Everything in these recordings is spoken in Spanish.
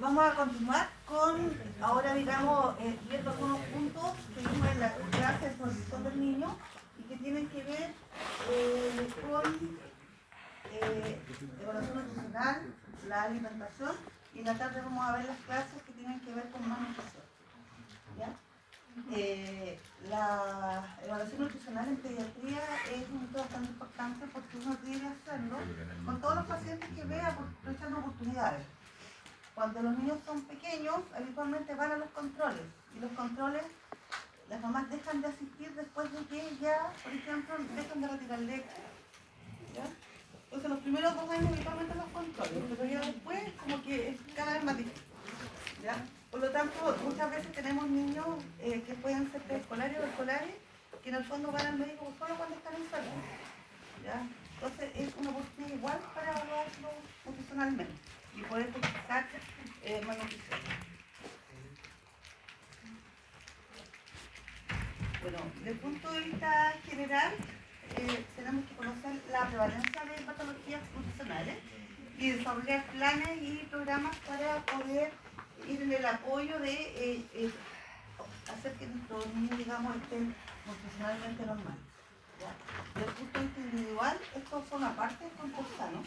Vamos a continuar con, ahora digamos, viendo algunos puntos que vimos en la clase de formación del niño y que tienen que ver con evaluación nutricional, la alimentación, y en la tarde vamos a ver las clases que tienen que ver con malnutrición. ¿Ya? La evaluación nutricional en pediatría es un punto bastante importante porque uno tiene que hacerlo con todos los pacientes que vea, aprovechando oportunidades. Cuando los niños son pequeños, habitualmente van a los controles, y los controles, las mamás dejan de asistir después de que ya, por ejemplo, dejan de retirar leche. ¿Ya? Entonces los primeros 2 años habitualmente los controles, pero ya después como que es cada vez más difícil. ¿Ya? Por lo tanto, muchas veces tenemos niños que pueden ser preescolares o escolares, que en el fondo van al médico solo cuando están enfermos. ¿Ya? Entonces es una oportunidad igual para evaluarlo nutricionalmente y poder utilizar malnutrición. Bueno, desde el punto de vista general, tenemos que conocer la prevalencia de patologías nutricionales y desarrollar planes y programas para poder ir en el apoyo de hacer que nuestros niños, digamos, estén nutricionalmente normales. ¿Ya? Desde el punto de vista individual, estos son aparte del control sano.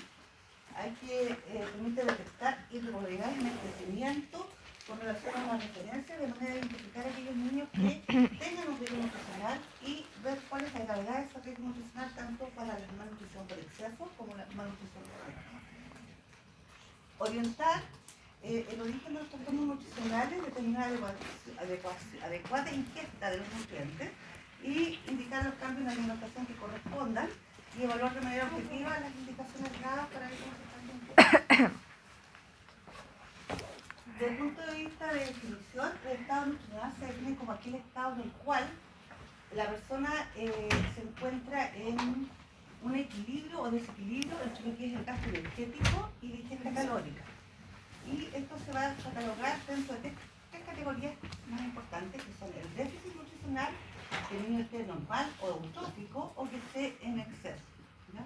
Hay que permitir detectar irregularidades en el crecimiento con relación a una referencia, de manera de identificar a aquellos niños que tengan un riesgo nutricional y ver cuál es la gravedad de ese riesgo nutricional, tanto para la malnutrición por exceso como la malnutrición por exceso. Orientar el origen de los trastornos nutricionales, determinar adecuada ingesta de los nutrientes y indicar los cambios en la alimentación que correspondan y evaluar de manera objetiva las indicaciones dadas para ver cómo se están cumpliendo. Desde el punto de vista de definición, el estado nutricional se define como aquel estado en el cual la persona se encuentra en un equilibrio o desequilibrio entre lo que es el gasto energético y la ingesta calórica. Y esto se va a catalogar dentro de 3 categorías más importantes, que son el déficit nutricional, que el niño esté normal o eutrófico o que esté en exceso. ¿Ya?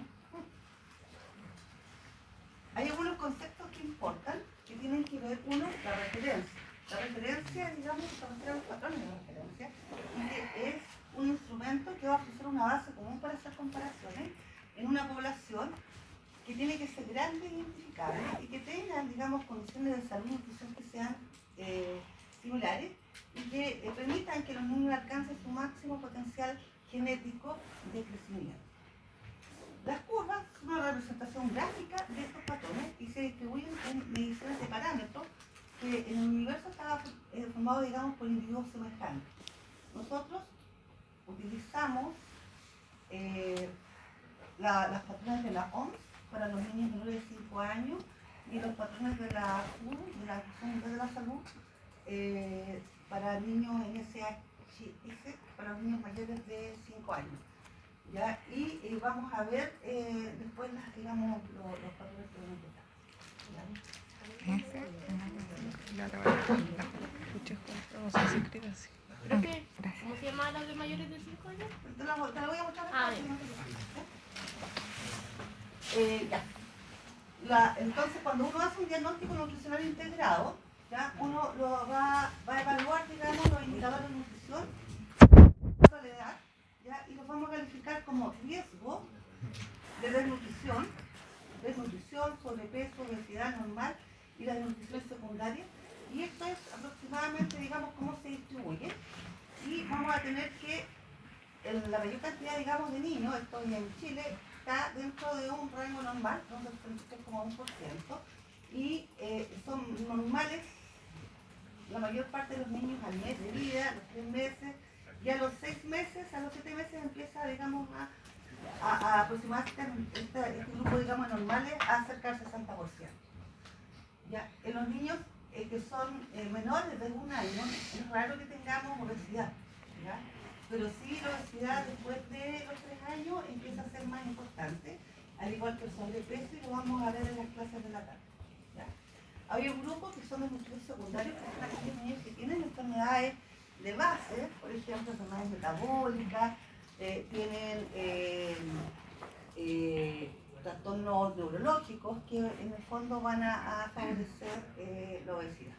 Hay algunos conceptos que importan, que tienen que ver, uno, la referencia. La referencia, digamos, se refiere a los patrones de referencia, y que es un instrumento que va a ofrecer una base común para hacer comparaciones en una población que tiene que ser grande e identificable y que tengan, digamos, condiciones de salud y nutrición que sean similares y que permitan que los niños alcancen su máximo potencial genético de crecimiento. Las curvas son una representación gráfica de estos patrones y se distribuyen en mediciones de parámetros que en el universo estaba formado, digamos, por individuos semejantes. Nosotros utilizamos las patrones de la OMS para los niños menores de 5 años y los patrones de la WHO, de la Organización Mundial de la Salud, para niños NSHS, para los niños mayores de 5 años. ¿Ya? Y vamos a ver después, digamos, los patrones que vamos a escuchar. ¿Pero qué? ¿Cómo se llama la de mayores de 5 años? Te la voy a mostrar. Ya. Entonces, cuando uno hace un diagnóstico nutricional integrado, ¿ya? Uno lo va a evaluar, digamos, los indicadores de nutrición, la edad, ¿ya? Y los vamos a calificar como riesgo de desnutrición, sobrepeso, obesidad normal y la desnutrición secundaria. Y esto es aproximadamente, digamos, cómo se distribuye. Y vamos a tener que la mayor cantidad, digamos, de niños, esto en Chile, está dentro de un rango normal, donde el 33,1%, y son normales la mayor parte de los niños al mes de vida, a los 3 meses, y a los 6 meses, a los 7 meses empieza, digamos, a aproximarse este grupo, digamos, normales a acercarse al 60%. ¿Ya? En los niños que son menores de 1 año, es raro que tengamos obesidad. ¿ya? Pero sí, la obesidad después de los 3 años empieza a ser más importante, al igual que el sobrepeso, y lo vamos a ver en las clases de la tarde, ¿ya? Hay un grupo que son los nutrientes secundarios, que son aquellos niños que tienen enfermedades de base, por ejemplo, enfermedades metabólicas, tienen trastornos neurológicos que en el fondo van a favorecer la obesidad.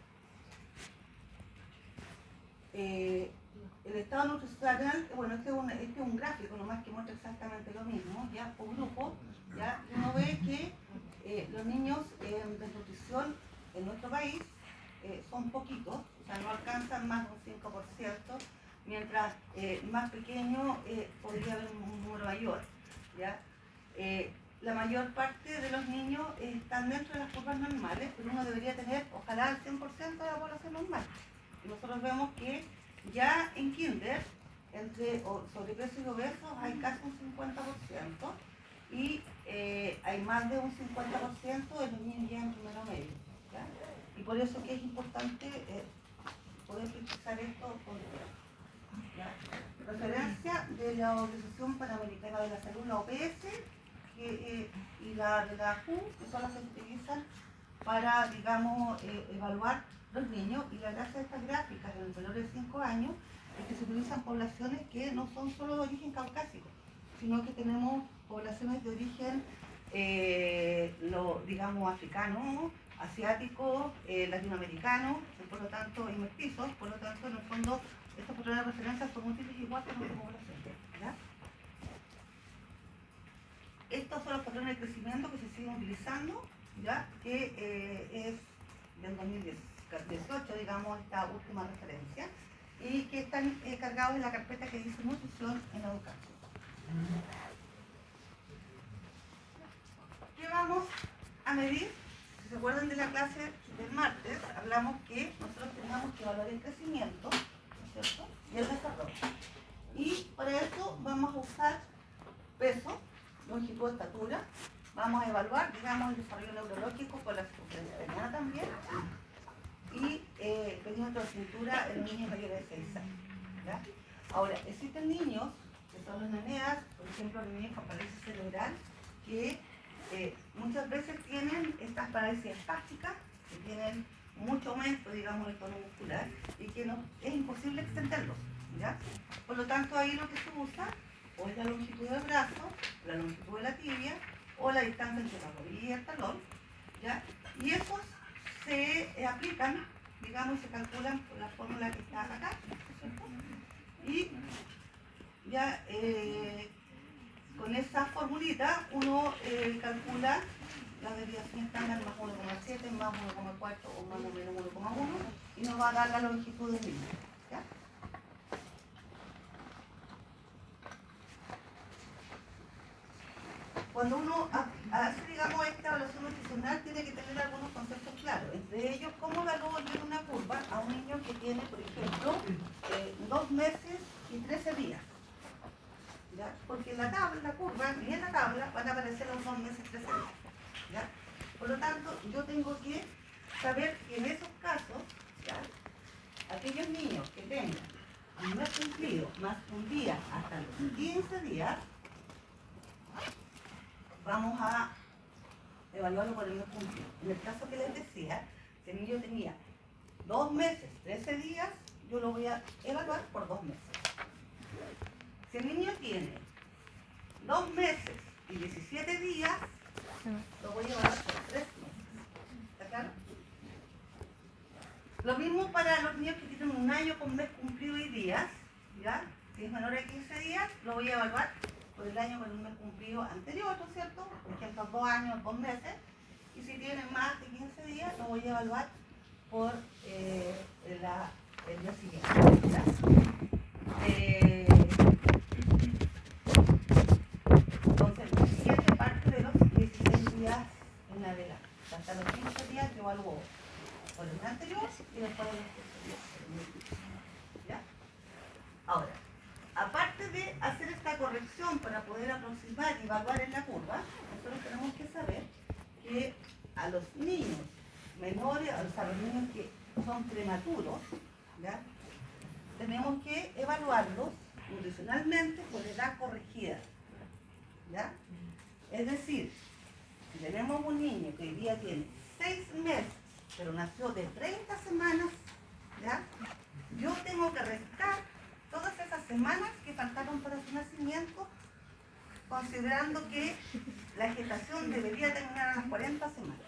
El estado nutricional, bueno, este es un gráfico nomás que muestra exactamente lo mismo, ya por grupo, ya uno ve que los niños en desnutrición en nuestro país son poquitos, o sea, no alcanzan más de un 5%, mientras más pequeño podría haber un número mayor, ¿ya? La mayor parte de los niños están dentro de las curvas normales, pero uno debería tener, ojalá, el 100% de la población normal. Y nosotros vemos que ya en kinder, entre sobrepeso y obesos, hay casi un 50%, y hay más de un 50% de los niños ya en primero medio, ¿ya? Y por eso que es importante poder precisar esto con tiempo, ¿ya? Referencia de la Organización Panamericana de la Salud, la OPS, y la de la WHO, que son las que se utilizan para, digamos, evaluar los niños, y la gracia de estas gráficas en el menor de 5 años es que se utilizan poblaciones que no son solo de origen caucásico, sino que tenemos poblaciones de origen, digamos, africano, asiático, latinoamericano, por lo tanto, y mestizos, por lo tanto, en el fondo, estos patrones de referencia son útiles igual que nuestra población, ¿ya? Estos son los patrones de crecimiento que se siguen utilizando, ¿ya? Que es del 2018, digamos, esta última referencia, y que están cargados en la carpeta que dice nutrición en la educación. ¿Qué vamos a medir? Si se acuerdan de la clase del martes, hablamos que nosotros tenemos que evaluar el crecimiento, ¿no es cierto?, y el desarrollo. Y para eso vamos a usar peso, longitud de estatura, vamos a evaluar, digamos, el desarrollo neurológico con la circunferencia craniana también, y perímetro de cintura en niños mayores de 6 años, ¿ya? Ahora, existen niños que son los neneas, por ejemplo, los niños con parálisis cerebral, que muchas veces tienen estas parálisis espásticas, que tienen mucho aumento, digamos, del tono muscular, y que no, es imposible extenderlos, ¿ya? Por lo tanto, ahí lo que se usa o es la longitud del brazo, la longitud de la tibia, o la distancia entre la rodilla y el talón, ¿ya? Y esos se aplican, digamos, y se calculan por la fórmula que está acá, ¿cierto? Y ya con esa formulita uno calcula la desviación estándar más 1,7, más 1,4 o más o menos 1,1, y nos va a dar la longitud del niño, ¿ya? Cuando uno hace, digamos, esta evaluación nutricional, tiene que tener algunos conceptos claros. Entre ellos, cómo evalúo yo en una curva a un niño que tiene, por ejemplo, 2 meses y 13 días. ¿Ya? Porque en la tabla, la curva, y en la tabla van a aparecer los 2 meses y 13 días. ¿Ya? Por lo tanto, yo tengo que saber que en esos casos, ¿ya?, aquellos niños que tengan un mes cumplido más un día hasta los 15 días, vamos a evaluarlo por el mes cumplido. En el caso que les decía, si el niño tenía 2 meses, 13 días, yo lo voy a evaluar por 2 meses. Si el niño tiene 2 meses y 17 días, lo voy a evaluar por 3 meses. ¿Está claro? Lo mismo para los niños que tienen 1 año con mes cumplido y días, ¿ya? Si es menor de 15 días, lo voy a evaluar por el año con un mes cumplido anterior, ¿no es cierto? Por ejemplo, 2 años, 2 meses. Y si tienen más de 15 días, lo voy a evaluar por el mes siguiente, ¿ya? Entonces, el mes siguiente parte de los 16 días en adelante. Hasta los 15 días yo evalúo por el mes anterior y después de los 15 días por el mes siguiente, ¿ya? Ahora, aparte de hacer esta corrección para poder aproximar y evaluar en la curva, nosotros tenemos que saber que a los niños menores, o sea, a los niños que son prematuros, ¿ya?, tenemos que evaluarlos nutricionalmente por edad corregida, ¿ya? Es decir, si tenemos un niño que hoy día tiene 6 meses, pero nació de 30 semanas, ¿ya? Yo tengo que restar todas esas semanas que faltaron para su nacimiento, considerando que la gestación debería terminar a las 40 semanas,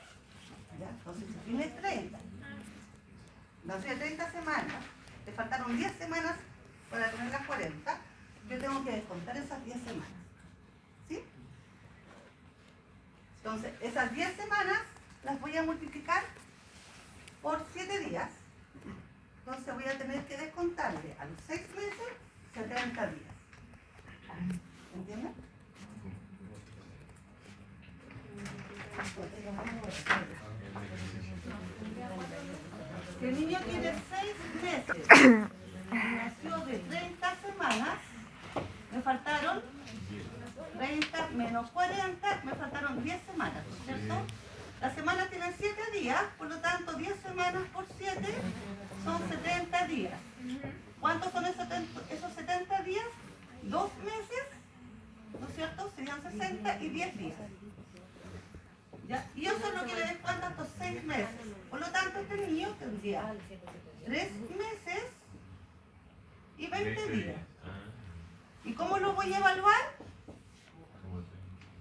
¿ya? Entonces, si tiene 30, nació de 30 semanas, le faltaron 10 semanas para tener las 40, yo tengo que descontar esas 10 semanas, ¿sí? Entonces, esas 10 semanas las voy a multiplicar por 7 días. Entonces voy a tener que descontarle a los 6 meses 70 días. ¿Entienden? Si el niño tiene 6 meses y nació de 30 semanas, me faltaron 30 menos 40, me faltaron 10 semanas, ¿cierto? Las semanas tienen 7 días, por lo tanto 10 semanas por 7 son 70 días. ¿Cuántos son esos 70 días? 2 meses, ¿no es cierto? Serían 60 y 10 días. ¿Ya? Y eso es lo que le descuenta estos 6 meses. Por lo tanto, este niño tendría 3 meses y 20 días. ¿Y cómo lo voy a evaluar?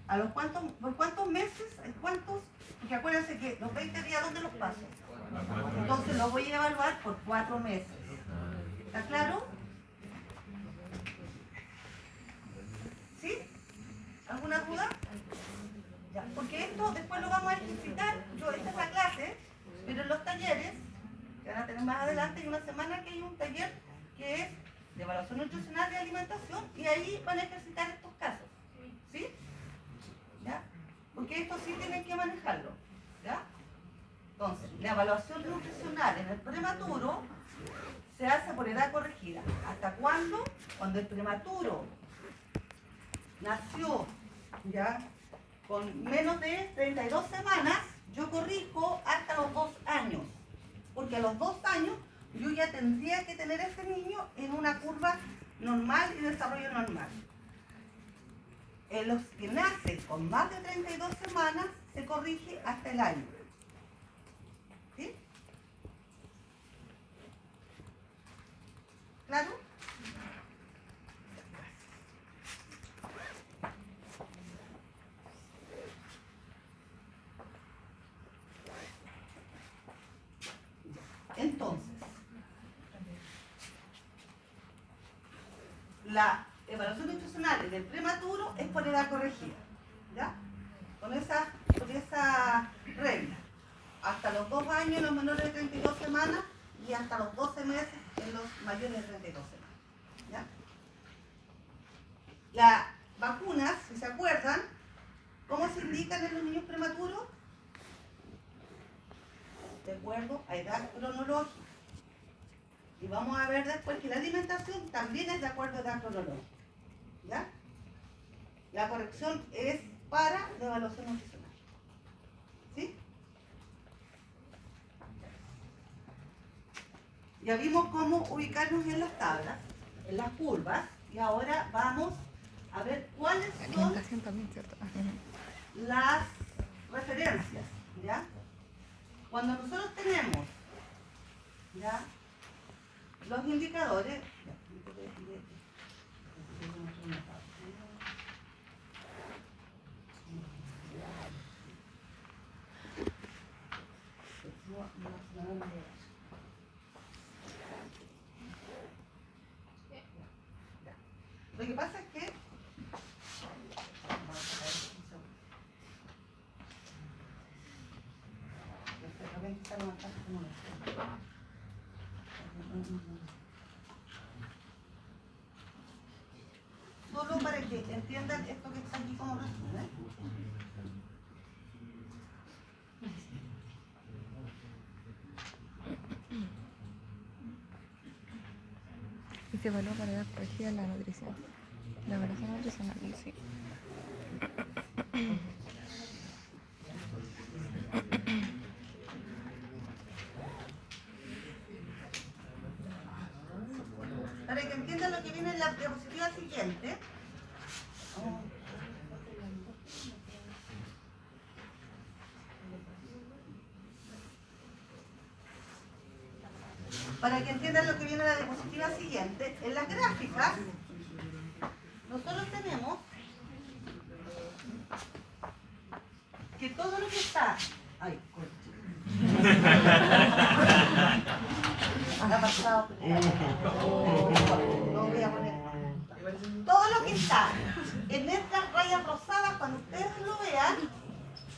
¿A los por cuántos meses? ¿Cuántos? Porque acuérdense que los 20 días, ¿dónde los paso? Entonces los voy a evaluar por 4 meses. ¿Está claro? ¿Sí? ¿Alguna duda? Ya, porque esto después lo vamos a ejercitar. Esta es la clase, pero en los talleres, que van a tener más adelante, hay una semana que hay un taller que es de evaluación nutricional y alimentación, y ahí van a ejercitar estos casos. ¿Sí? ¿Ya? Porque esto sí tienen que manejarlo. ¿Ya? Entonces, la evaluación nutricional en el prematuro se hace por edad corregida. ¿Hasta cuándo? Cuando el prematuro nació, ¿ya?, con menos de 32 semanas, yo corrijo hasta los 2 años. Porque a los 2 años yo ya tendría que tener a ese niño en una curva normal y desarrollo normal. En los que nacen con más de 32 semanas se corrige hasta el año. ¿Sí? ¿Claro? Entonces, la evaluación nutricional del prematuro es por edad corregida, ¿ya? Con esa regla. Hasta los 2 años en los menores de 32 semanas y hasta los 12 meses en los mayores de 32 semanas, ¿ya? Las vacunas, si se acuerdan, ¿cómo se indican en los niños prematuros? De acuerdo a edad cronológica. Y vamos a ver después que la alimentación también es de acuerdo a edad cronológica. ¿Ya? La corrección es para la evaluación nutricional. ¿Sí? Ya vimos cómo ubicarnos en las tablas, en las curvas, y ahora vamos a ver cuáles son las referencias. ¿Ya? Cuando nosotros tenemos, ¿ya?, los indicadores, lo que pasa es que solo para que entiendan esto que está aquí como resumen. Y se evalúa para edad corregida la nutrición. La evaluación nutricional, sí. Para que entiendan lo que viene en la diapositiva siguiente. Para que entiendan lo que viene en la diapositiva siguiente, en las gráficas nosotros tenemos que todo lo que está... Ay, ha pasado. Lo voy a poner. Todo lo que está en estas rayas rosadas, cuando ustedes lo vean,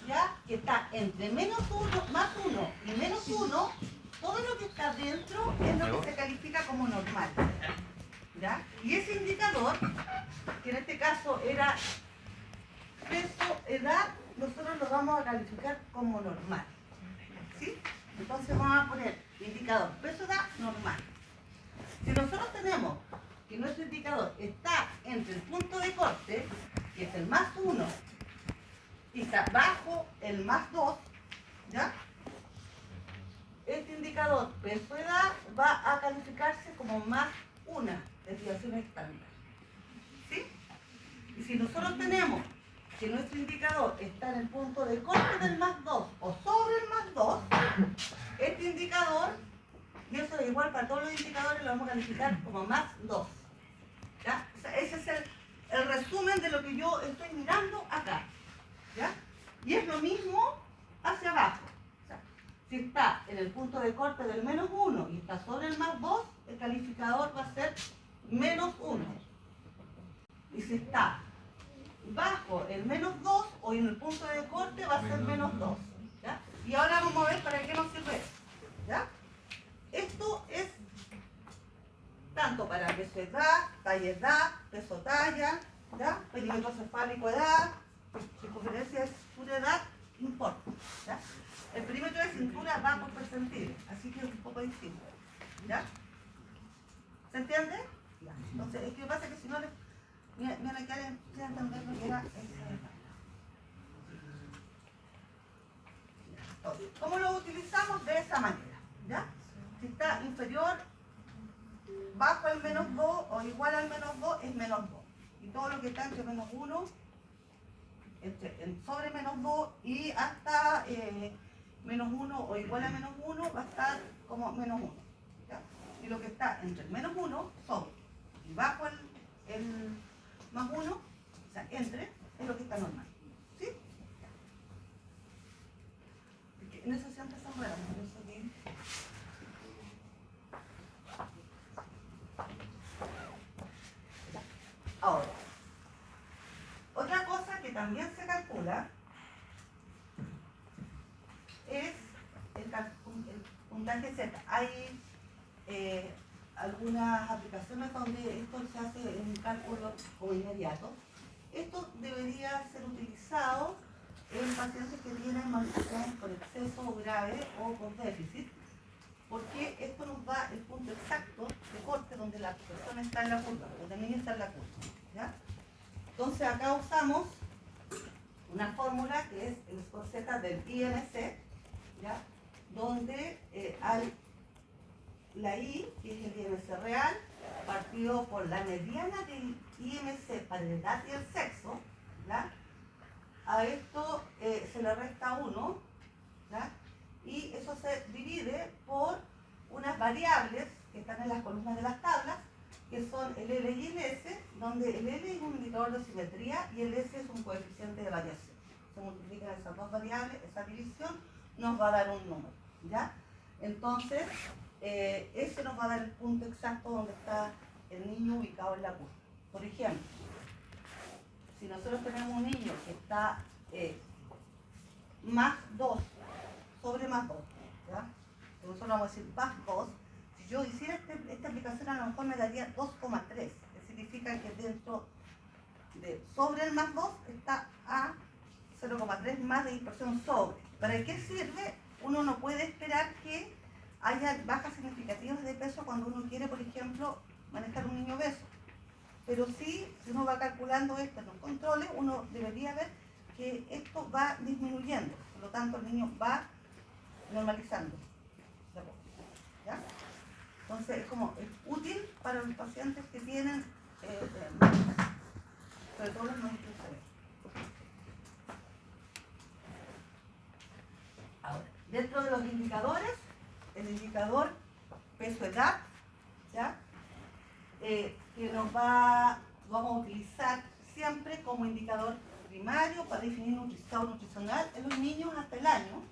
¿ya? Que está entre menos 1, más 1 y menos 1, todo lo que está dentro es lo que se califica como normal. ¿Ya? Y ese indicador, que en este caso era peso, edad, nosotros lo vamos a calificar como normal. ¿Sí? Entonces vamos a poner indicador peso, edad, normal. Si nosotros tenemos que nuestro indicador está entre el punto de corte, que es el más 1, y está bajo el más 2, ¿ya? Este indicador peso, edad va a calificarse como más 1 desviación estándar. ¿Sí? Y si nosotros tenemos que nuestro indicador está en el punto de corte del más 2 o sobre el más 2, este indicador, y eso es igual para todos los indicadores, lo vamos a calificar como más 2. ¿Ya? O sea, ese es el resumen de lo que yo estoy mirando acá. ¿Ya? Y es lo mismo hacia abajo. O sea, si está en el punto de corte del menos 1 y está sobre el más 2, el calificador va a ser menos 1. Y si está bajo el menos 2 o en el punto de corte va a ser menos 2. ¿Ya? Y ahora vamos a ver para qué nos sirve esto. ¿Ya? Esto es tanto para peso edad, talla edad, peso talla, ¿ya? Perímetro cefálico edad, circunferencia de cintura edad, no importa. ¿Ya? El perímetro de cintura va por percentiles, así que es un poco distinto. ¿Ya? ¿Se entiende? Ya. Entonces, es que pasa que si no les... Mira, que alguien quiere entender lo que era ese. ¿Cómo lo utilizamos? De esa manera. ¿Ya? Si está inferior, bajo el menos 2 o igual al menos 2 es menos 2. Y todo lo que está entre menos 1, sobre menos 2 y hasta menos 1 o igual a menos 1 va a estar como menos 1. ¿Ya? Y lo que está entre el menos 1, sobre, y bajo el más 1, o sea, entre, es lo que está normal. ¿Sí? Porque en eso siempre son raras, por eso que... Ahora, otra cosa que también se calcula es el puntaje Z. Hay algunas aplicaciones donde esto se hace en un cálculo como inmediato. Esto debería ser utilizado en pacientes que tienen malnutrición por exceso grave o por déficit, porque esto nos da el punto exacto de corte donde la persona está en la curva, donde el niño está en la curva. ¿Ya? Entonces acá usamos una fórmula que es el score Z del IMC, ¿ya? Donde hay la I, que es el IMC real, partido por la mediana del IMC para la edad y el sexo, ¿ya? A esto se le resta 1, ¿ya? Y eso se divide por unas variables que están en las columnas de las tablas, que son el L y el S, donde el L es un indicador de simetría y el S es un coeficiente de variación. Se multiplican esas dos variables, esa división nos va a dar un número, ¿ya? Entonces, ese nos va a dar el punto exacto donde está el niño ubicado en la curva. Por ejemplo, si nosotros tenemos un niño que está más 2 sobre más 2, ¿ya? Nosotros vamos a decir más 2. Si yo hiciera esta aplicación, a lo mejor me daría 2,3, que significa que dentro de sobre el más 2 está a 0,3 más de dispersión sobre. ¿Para qué sirve? Uno no puede esperar que haya bajas significativas de peso cuando uno quiere, por ejemplo, manejar un niño obeso. Pero sí, si uno va calculando esto en los controles, uno debería ver que esto va disminuyendo. Por lo tanto, el niño va normalizando. ¿Ya? Entonces es útil para los pacientes que tienen malestar, sobre todo los maestros severos. Ahora, dentro de los indicadores, el indicador peso-edad, ¿ya? Que vamos a utilizar siempre como indicador primario para definir un estado nutricional en los niños hasta el año,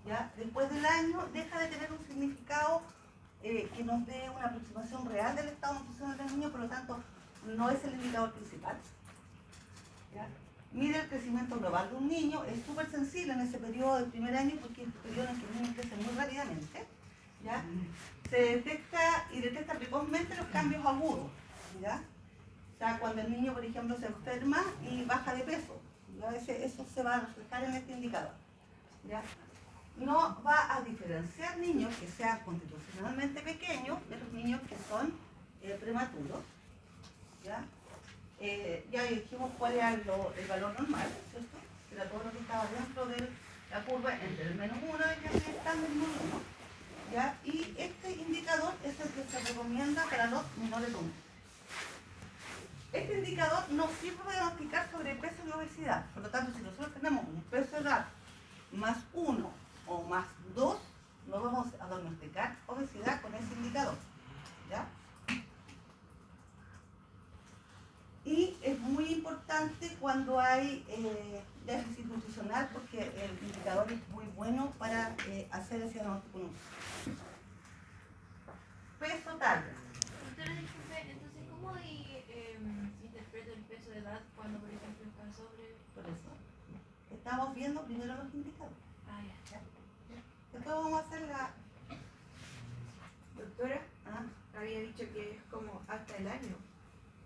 ¿ya? Después del año deja de tener un significado que nos dé una aproximación real del estado nutricional del niño, por lo tanto no es el indicador principal, ¿ya? Mide el crecimiento global de un niño, es súper sensible en ese periodo del primer año porque es el periodo en que el niño crece muy rápidamente, ¿ya? Se detecta precozmente los cambios agudos, ¿ya? O sea, cuando el niño, por ejemplo, se enferma y baja de peso, ¿ya? Eso se va a reflejar en este indicador, ¿ya? No va a diferenciar niños que sean constitucionalmente pequeños de los niños que son prematuros, ¿ya? Ya dijimos cuál era el valor normal, ¿cierto? Era todo lo que estaba dentro de la curva entre el -1 y el estándar -1, ¿ya? Y este indicador es el que se recomienda para los menores de 1 año. Este indicador nos sirve para diagnosticar sobrepeso y obesidad. Por lo tanto, si nosotros tenemos un peso de edad más 1 o más 2, no vamos a diagnosticar obesidad con ese indicador, ¿ya? Y es muy importante cuando hay déficit nutricional porque el indicador es muy bueno para hacer ese diagnóstico. Peso talla. Doctora, disculpe, entonces, ¿cómo se interpreta el peso de edad cuando, por ejemplo, está sobre...? Por eso, estamos viendo primero los indicadores. Ah, ya. Después vamos a hacer la... Doctora, ¿Ah? había dicho que es como hasta el año,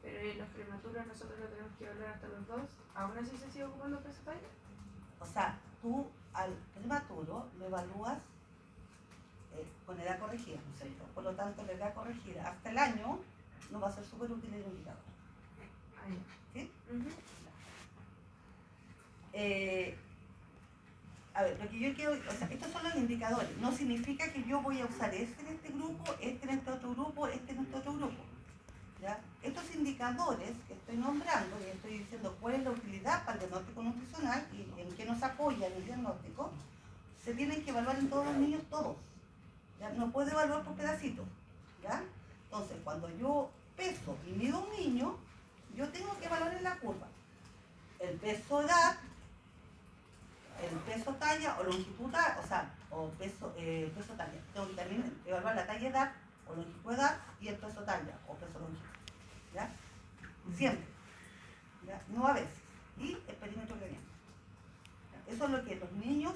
pero en los prematuros nosotros lo tenemos que evaluar hasta los 2. ¿Aún así se sigue ocupando peso talla? O sea, tú al prematuro lo evalúas con edad corregida, ¿no es cierto? Por lo tanto, la edad corregida hasta el año nos va a ser súper útil el indicador. Ah, ya. ¿Sí? Ujú. A ver, lo que yo quiero, o sea, estos son los indicadores. No significa que yo voy a usar este en este grupo, este en este otro grupo, este en este otro grupo, ¿ya? Estos indicadores que estoy nombrando y estoy diciendo cuál es la utilidad para el diagnóstico nutricional y en qué nos apoya en el diagnóstico, se tienen que evaluar en todos los niños, todos. ¿Ya? No puedo evaluar por pedacitos, ¿ya? Entonces, cuando yo peso y mido a un niño, yo tengo que evaluar en la curva el peso edad, el peso talla o longitud, o sea, o peso talla. Tengo que también evaluar la talla edad o longitud edad y el peso talla o peso longitud, ¿ya? Siempre, ¿ya? No a veces. Y el perímetro craniano. Eso es lo que los niños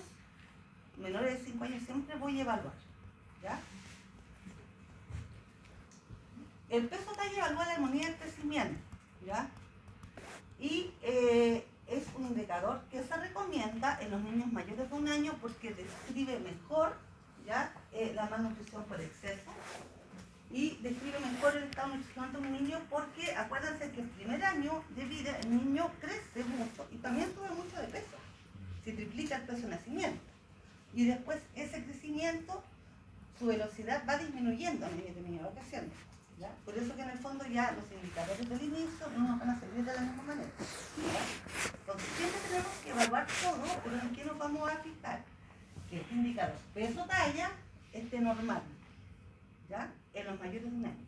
menores de 5 años siempre voy a evaluar, ¿ya? El peso talla evalúa la armonía del crecimiento, ¿ya? Y es un indicador que se recomienda en los niños mayores de 1 año porque describe mejor, ¿ya? La malnutrición por exceso y describe mejor el estado nutricional de un niño porque acuérdense que el primer año de vida el niño crece mucho y también sube mucho de peso, se triplica el peso de nacimiento y después ese crecimiento, su velocidad va disminuyendo a medida que el niño va creciendo. ¿Ya? Por eso que en el fondo ya los indicadores del inicio no nos van a servir de la misma manera, ¿ya? Entonces siempre tenemos que evaluar todo, pero en qué nos vamos a fijar. Que este indicador peso talla esté normal, ¿ya? En los mayores de 1 año.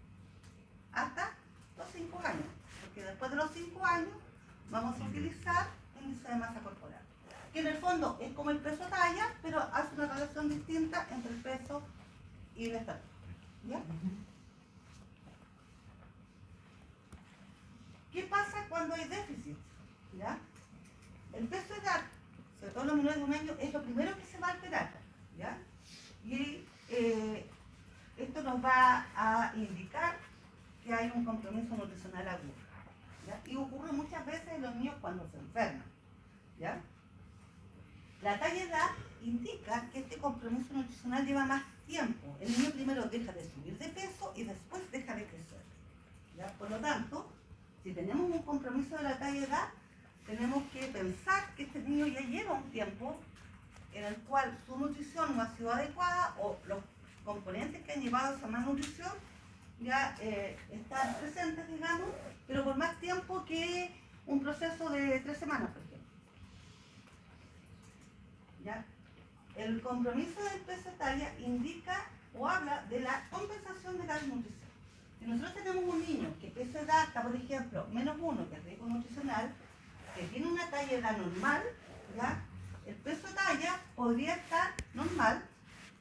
Hasta los 5 años, porque después de los 5 años vamos a utilizar índice de masa corporal. Que en el fondo es como el peso talla, pero hace una relación distinta entre el peso y la estatura, ¿ya? ¿Qué pasa cuando hay déficit? ¿Ya? El peso de edad, sobre todo en los menores de 1 año, es lo primero que se va a alterar, ¿ya? Y esto nos va a indicar que hay un compromiso nutricional agudo, ¿ya? Y ocurre muchas veces en los niños cuando se enferman, ¿ya? La talla de edad indica que este compromiso nutricional lleva más tiempo. El niño primero deja de subir de peso y después deja de crecer, ¿ya? Por lo tanto, si tenemos un compromiso de la talla de edad, tenemos que pensar que este niño ya lleva un tiempo en el cual su nutrición no ha sido adecuada o los componentes que han llevado a esa malnutrición ya están presentes, digamos, pero por más tiempo que un proceso de 3 semanas, por ejemplo. ¿Ya? El compromiso del peso talla indica o habla de la compensación de la desnutrición. Si nosotros tenemos un niño que peso edad está, por ejemplo, -1, que es riesgo nutricional, que tiene una talla edad normal, ¿ya? El peso talla podría estar normal,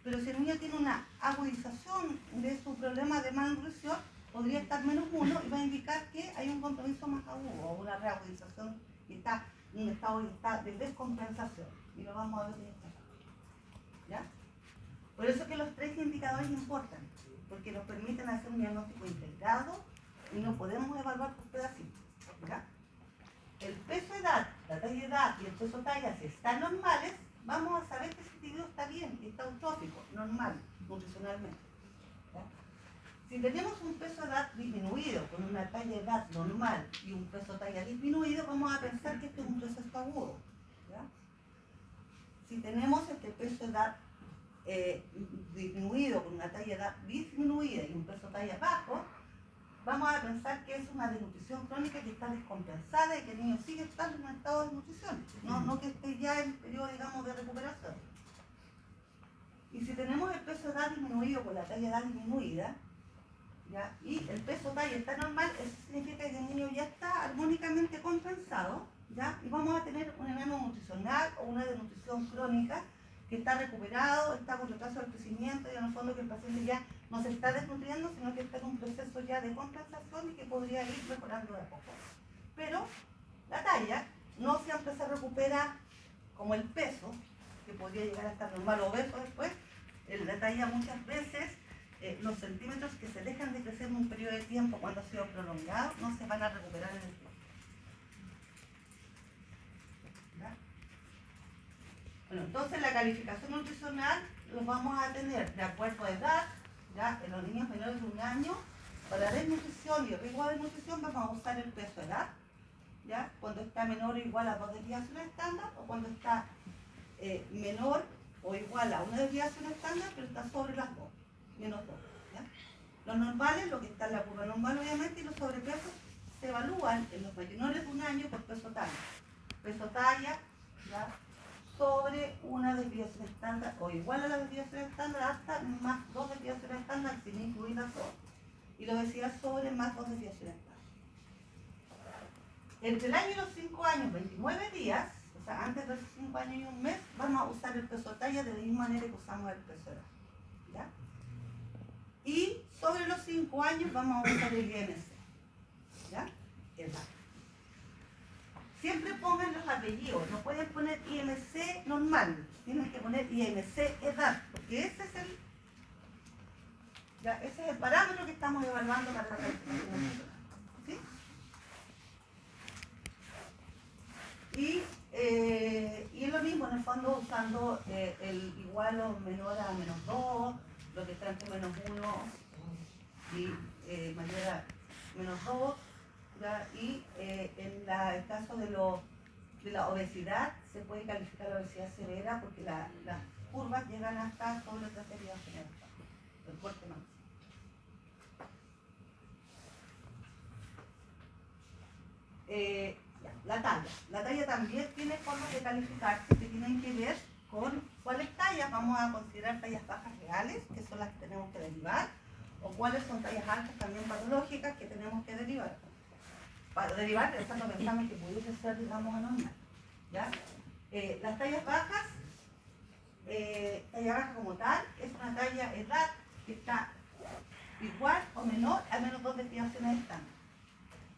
pero si el niño tiene una agudización de su problema de malnutrición, podría estar -1 y va a indicar que hay un compromiso más agudo o una reagudización y está en un estado de descompensación. Y lo vamos a ver en esta parte. ¿Ya? Por eso que los 3 indicadores importan, porque nos permiten hacer un diagnóstico integrado y no podemos evaluar por pedacitos. ¿Ya? El peso edad, la talla edad y el peso talla, si están normales, vamos a saber que ese individuo está bien, está eutrófico, normal, nutricionalmente. ¿Ya? Si tenemos un peso edad disminuido con una talla edad normal y un peso talla disminuido, vamos a pensar que este es un proceso agudo. ¿Ya? Si tenemos este peso edad disminuido con una talla edad disminuida y un peso talla bajo, vamos a pensar que es una desnutrición crónica que está descompensada y que el niño sigue estando en un estado de desnutrición, no que esté ya en periodo, digamos, de recuperación. Y si tenemos el peso edad disminuido con la talla edad disminuida, ¿ya? Y el peso talla está normal, eso significa que el niño ya está armónicamente compensado, ¿ya? Y vamos a tener un enano nutricional o una desnutrición crónica que está recuperado, está con retraso del crecimiento y en el fondo que el paciente ya no se está desnutriendo, sino que está en un proceso ya de compensación y que podría ir mejorando de a poco. Pero la talla no siempre se recupera como el peso, que podría llegar a estar normal o obeso después. La talla muchas veces, los centímetros que se dejan de crecer en un periodo de tiempo cuando ha sido prolongado, no se van a recuperar en el tiempo. ¿Ya? Bueno, entonces la calificación nutricional los vamos a tener de acuerdo a edad, ¿ya? En los niños menores de 1 año, para desnutrición y riesgo de desnutrición vamos a usar el peso edad, ¿ya? Cuando está menor o igual a 2 desviaciones estándar o cuando está menor o igual a 1 desviación estándar, pero está sobre las 2, menos 2. ¿Ya? Los normales, lo que está en la curva normal obviamente, y los sobrepesos se evalúan en los menores de 1 año por peso talla. Peso talla, ¿ya? Sobre una desviación estándar o igual a la desviación estándar hasta más 2 desviaciones estándar sin incluir las 2. Y lo decía sobre más 2 desviaciones estándar. Entre el año y los 5 años, 29 días, o sea, antes de los 5 años y 1 mes, vamos a usar el peso talla de la misma manera que usamos el peso edad. ¿Ya? Y sobre los 5 años vamos a usar el IMC. ¿Ya? Edad. Siempre pongan los apellidos, no pueden poner IMC normal, tienen que poner IMC edad, porque ese es el parámetro que estamos evaluando para la calificación. ¿Sí? Y es lo mismo en el fondo usando el igual o menor a -2, lo que está entre -1 y mayor a -2. ¿Ya? Y en el caso de la obesidad, se puede calificar la obesidad severa porque las curvas llegan hasta sobre 3 desviaciones, el corte máximo. La talla. La talla también tiene formas de calificarse que tienen que ver con cuáles tallas vamos a considerar tallas bajas reales, que son las que tenemos que derivar, o cuáles son tallas altas también patológicas que tenemos que derivar. Para derivar, pensando que pudiese ser, digamos, anormal. ¿Ya? Las tallas bajas, talla baja como tal, es una talla edad que está igual o menor a menos 2 desviaciones estándar.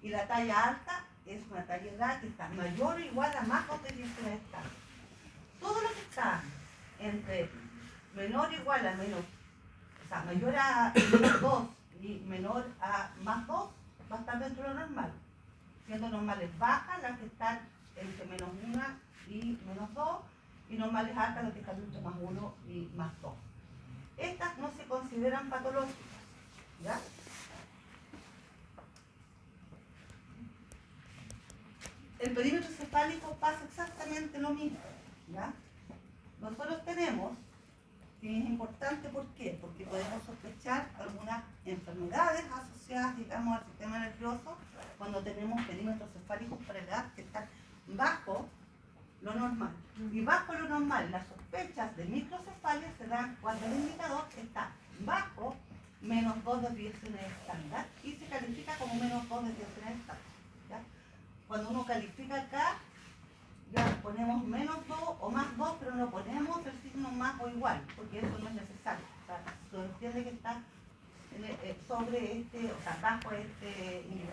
Y la talla alta es una talla edad que está mayor o igual a más 2 desviaciones estándar. Todo lo que está entre menor o igual a menos, o sea, mayor a menos 2 y menor a más 2, va a estar dentro de lo normal. Siendo normales bajas las que están entre -1 y -2 y normales altas las que están entre +1 y +2. Estas no se consideran patológicas, ¿ya? El perímetro cefálico pasa exactamente lo mismo, ¿ya? Nosotros tenemos, y es importante, ¿por qué? Porque podemos sospechar alguna enfermedad enfermedades asociadas, digamos, al sistema nervioso cuando tenemos perímetros cefálicos para edad que están bajo lo normal. Y bajo lo normal, las sospechas de microcefalia se dan cuando el indicador está bajo menos 2 desviaciones estándar y se califica como menos 2 desviaciones estándar. ¿Ya? Cuando uno califica acá, ya ponemos menos 2 o más 2, pero no ponemos el signo más o igual, porque eso no es necesario. O sea, se entiende que está sobre este, o sea, bajo este nivel.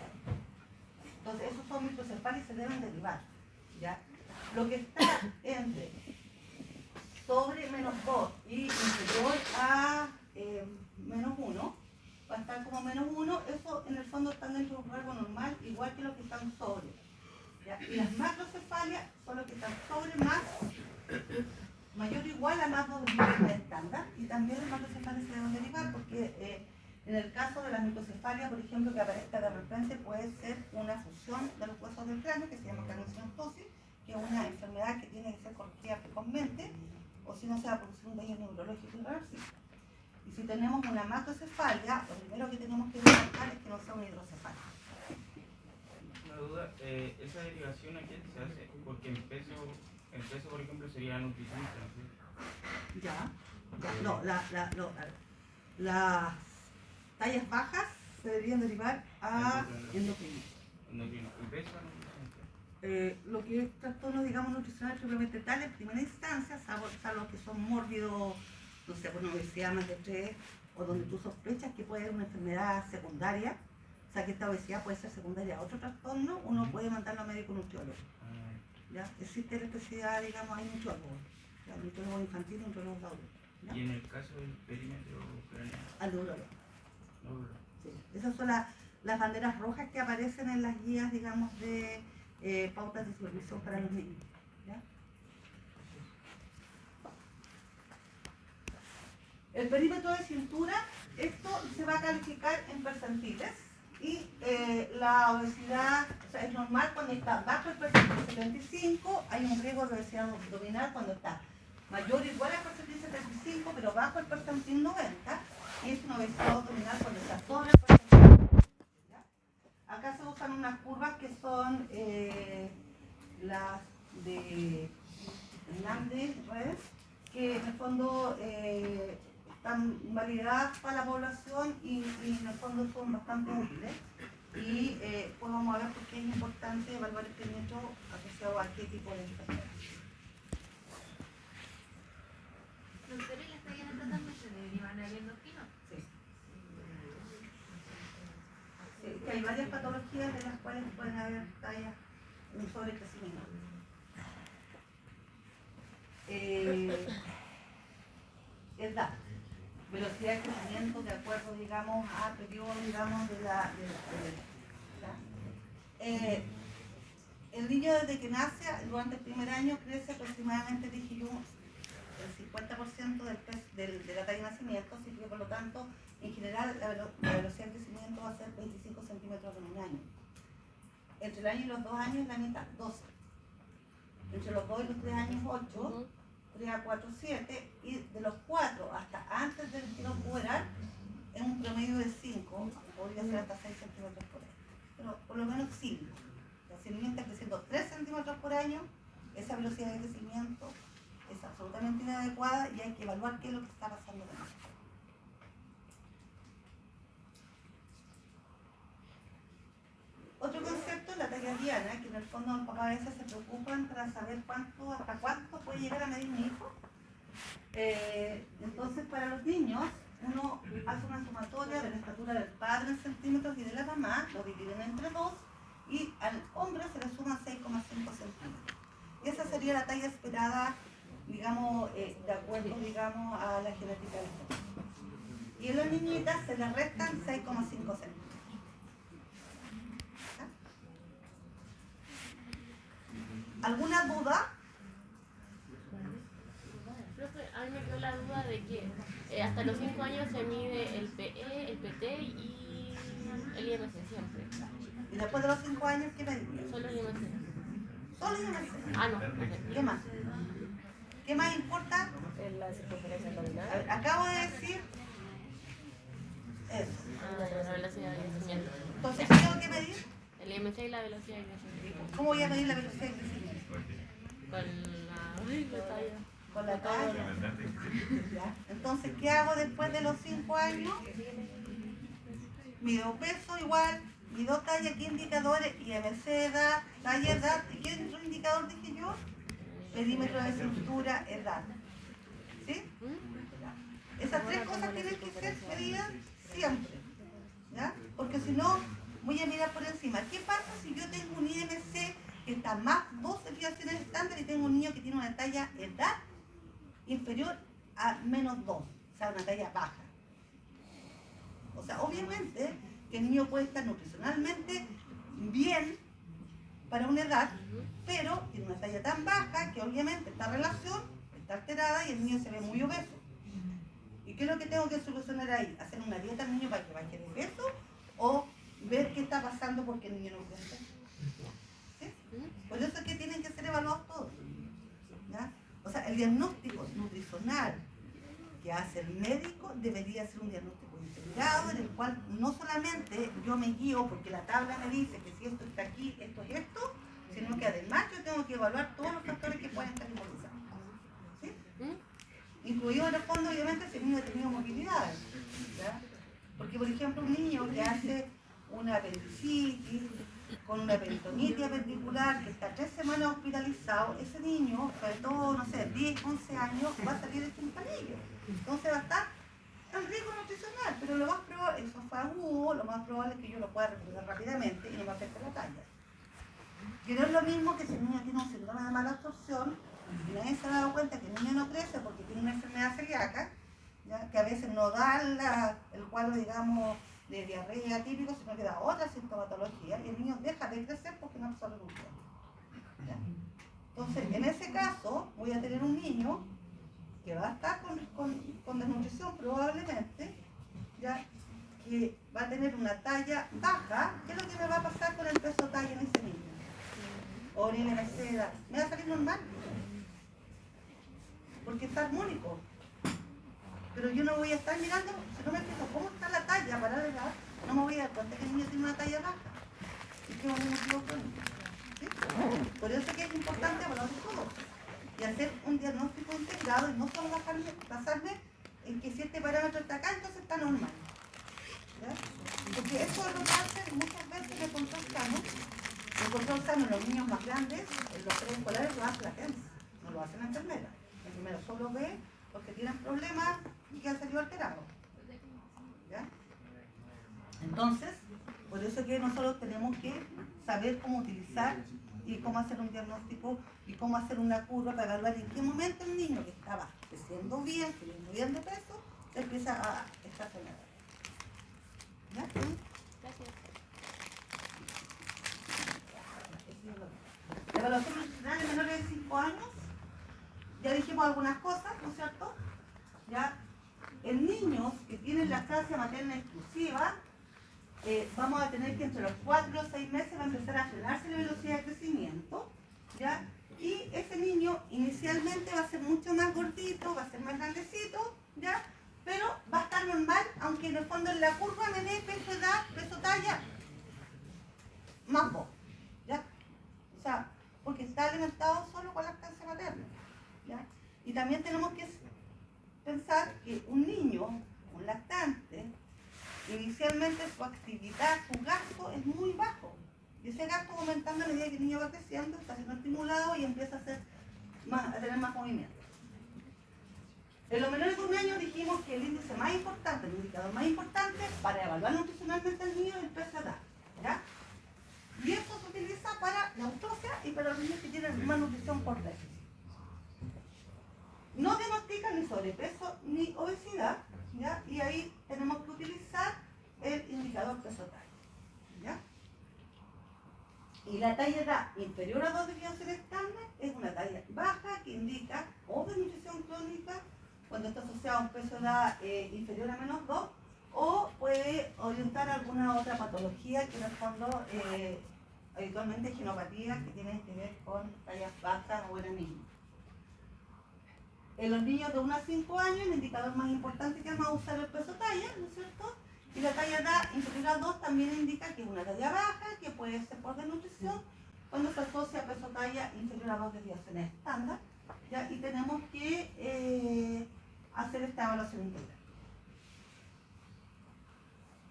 Entonces, esos son microcefalias y se deben derivar. ¿Ya? Lo que está entre sobre menos 2 y inferior a menos 1, va a estar como menos 1, eso en el fondo están dentro de un rango normal, igual que los que están sobre. ¿Ya? Y las macrocefalias son los que están sobre más, mayor o igual a más 2 desviaciones estándar, y también las macrocefalias se deben derivar porque en el caso de la microcefalia, por ejemplo, que aparezca de repente, puede ser una fusión de los huesos del cráneo, que se llama craniosynostosis, que es una enfermedad que tiene que ser corregida precozmente, o si no se va a producir un daño neurológico irreversible. Y si tenemos una macrocefalia, lo primero que tenemos que verificar es que no sea una hidrocefalia. Una duda, esa derivación aquí se hace porque en peso por ejemplo sería nutricionista, ¿no? Ya. No, las tallas bajas se deberían derivar a endocrino. Endocrino. ¿Y peso a nutricionista? Lo que es trastorno, digamos, nutricional simplemente tal en primera instancia, salvo los que son mórbidos, no sé, por una obesidad más de 3, o donde tú sospechas que puede haber una enfermedad secundaria, o sea que esta obesidad puede ser secundaria a otro trastorno, uno puede mandarlo a médico nutriólogo. ¿Ya? Existe la especialidad, digamos, hay nutriólogos, nutriólogo infantil y nutriólogo adulto. ¿Y en el caso del perímetro craneal? Al neurólogo. No, Sí. Esas son las banderas rojas que aparecen en las guías, digamos, de pautas de supervisión para los niños. ¿Ya? El perímetro de cintura, esto se va a calificar en percentiles y la obesidad, o sea, es normal cuando está bajo el percentil 75, hay un riesgo de obesidad abdominal cuando está mayor o igual al percentil 75, pero bajo el percentil 90, y es una obesidad abdominal cuando está sobre el percentil 90. ¿Ya? Acá se usan unas curvas que son las de Hernández, que en el fondo están validadas para la población y en el fondo son bastante útiles. Y pues vamos a ver por qué es importante evaluar el perímetro asociado a qué tipo de enfermedad. Doctora, ¿y las tallas altas también se derivan al endocrino? Sí. Sí, que hay varias patologías de las cuales pueden haber tallas, un sobrecrecimiento. Edad, velocidad de crecimiento de acuerdo, digamos, a periodo, digamos, de la el niño desde que nace, durante el primer año, crece aproximadamente, dije yo, el 50% de la talla de nacimiento, así que por lo tanto, en general, la velocidad de crecimiento va a ser 25 centímetros en un año. Entre el año y los 2 años, la mitad, 12. Entre los 2 y los 3 años, 8. 3 a 4, 7. Y de los 4 hasta antes del giro puberal, es un promedio de 5, podría ser hasta 6 centímetros por año. Pero por lo menos 5. Si el niño está creciendo 3 centímetros por año, esa velocidad de crecimiento es absolutamente inadecuada y hay que evaluar qué es lo que está pasando con eso. Otro concepto es la talla diana, que en el fondo los papás a veces se preocupan para saber hasta cuánto puede llegar a medir mi hijo. Entonces, para los niños, uno hace una sumatoria de la estatura del padre en centímetros y de la mamá, lo dividen entre 2, y al hombre se le suman 6,5 centímetros. Y esa sería la talla esperada, digamos, de acuerdo, digamos, a la genética del niño. Y en las niñitas se le restan 6,5 centímetros. ¿Alguna duda? Profe, a mí me quedó la duda de que hasta los 5 años se mide el PE, el PT y el IMC siempre. Y después de los 5 años, ¿qué medimos? Solo el IMC. Solo IMC. Ah, no. Okay. ¿Qué más? ¿Qué más importa? En la circunferencia abdominal. A ver, acabo de decir eso. Ah, Entonces, ¿qué tengo que medir? El IMC y la velocidad de crecimiento. ¿Cómo voy a medir la velocidad de crecimiento? Con la talla. Con la talla. ¿Ya? Entonces, ¿qué hago después de los 5 años? Mido peso igual, mido talla, ¿qué indicadores? IMC, edad, talla, edad, ¿y qué otro indicador dije yo? Perímetro de cintura, edad. ¿Sí? Esas 3 cosas tienen que ser medidas siempre. ¿Ya? Porque si no, voy a mirar por encima. ¿Qué pasa si yo tengo un IMC que está más 2 desviaciones estándar y tengo un niño que tiene una talla edad inferior a menos 2? O sea, una talla baja. O sea, obviamente que el niño puede estar nutricionalmente bien para una edad, pero tiene una talla tan baja que obviamente esta relación está alterada y el niño se ve muy obeso. ¿Y qué es lo que tengo que solucionar ahí? ¿Hacer una dieta al niño para que baje de peso o ver qué está pasando porque el niño no crece? ¿Sí? Por eso es que tienen que ser evaluados todos. ¿Ya? O sea, el diagnóstico nutricional que hace el médico debería ser un diagnóstico integrado en el cual no solamente yo me guío porque la tabla me dice que si esto está aquí, esto es esto, sino que además yo tengo que evaluar todos los factores que pueden estar involucrados. ¿Sí? Incluido en el fondo, obviamente, si el niño ha tenido movilidades. ¿Ya? Porque, por ejemplo, un niño que hace una apendicitis, con una peritonitis appendicular, que está 3 semanas hospitalizado, ese niño, sobre todo, no sé, 10, 11 años, va a salir de este campanillo. Entonces va a estar en riesgo nutricional, pero lo más probable, eso fue agudo, lo más probable es que yo lo pueda recuperar rápidamente y no me afecte la talla. Que no es lo mismo que si el niño tiene un síndrome de mala absorción y nadie se ha dado cuenta que el niño no crece porque tiene una enfermedad celíaca, ¿ya? Que a veces no da el cuadro, digamos, de diarrea típico, sino que da otra sintomatología y el niño deja de crecer porque no absorbe nutrientes. Entonces, en ese caso, voy a tener un niño que va a estar con desnutrición probablemente, ¿ya? Que va a tener una talla baja. ¿Qué es lo que me va a pasar con el peso talla en ese niño? O en el edad. ¿Me va a salir normal? Porque está armónico. Pero yo no voy a estar mirando, si no me fijo cómo está la talla para la edad, no me voy a dar cuenta que el niño tiene una talla baja. Y que es un motivo crónico. ¿Sí? Por eso es que es importante hablar de todo. Y hacer un diagnóstico integrado y no solo basarme en que si este parámetro está acá, entonces está normal. ¿Ya? Porque eso es lo que hace muchas veces el control sano. El control sano en los niños más grandes, en los preescolares, lo hace la gente, no lo hace la enfermera. La enfermera solo ve los que tienen problemas y que han salido alterados. ¿Ya? Entonces, por eso es que nosotros tenemos que saber cómo utilizar y cómo hacer un diagnóstico y cómo hacer una curva para evaluar en qué momento el niño que estaba creciendo bien, subiendo bien de peso, empieza a estacionar. ¿Ya? Gracias. La evaluación nutricional en menores de 5 años, ya dijimos algunas cosas, ¿no es cierto? Ya, en niños que tienen lactancia materna exclusiva, vamos a tener que entre los 4 y los 6 meses va a empezar a frenarse la velocidad de crecimiento, ¿ya? Y ese niño inicialmente va a ser mucho más gordito, va a ser más grandecito, ¿ya? Pero va a estar normal, aunque en el fondo en la curva me dé peso edad, peso talla, más vos, ¿ya? O sea, porque está alimentado solo con lactancia materna, ¿ya? Y también tenemos que pensar que un niño, un lactante, inicialmente su actividad, su gasto es muy bajo. Y ese gasto va aumentando a medida que el niño va creciendo, está siendo estimulado y empieza a tener más movimiento. En los menores de 1 año dijimos que el índice más importante, el indicador más importante para evaluar nutricionalmente al niño es el peso edad, ¿ya? Y esto se utiliza para la autopsia y para los niños que tienen malnutrición por déficit. No diagnostican ni sobrepeso ni obesidad, ¿ya? Y ahí tenemos que utilizar el indicador peso talla, ¿ya? Y la talla edad inferior a 2 desviaciones estándar es una talla baja que indica o desnutrición crónica cuando está asociado a un peso edad inferior a menos 2, o puede orientar a alguna otra patología que en el fondo habitualmente es genopatía que tiene que ver con tallas bajas o enanismo. En los niños de 1 a 5 años el indicador más importante que vamos a usar es el peso talla, ¿no es cierto? Y la talla edad inferior regla 2 también indica que es una talla baja, que puede ser por desnutrición, cuando se asocia a peso talla inferior a 2 desviaciones estándar, ¿ya? Y tenemos que hacer esta evaluación integral.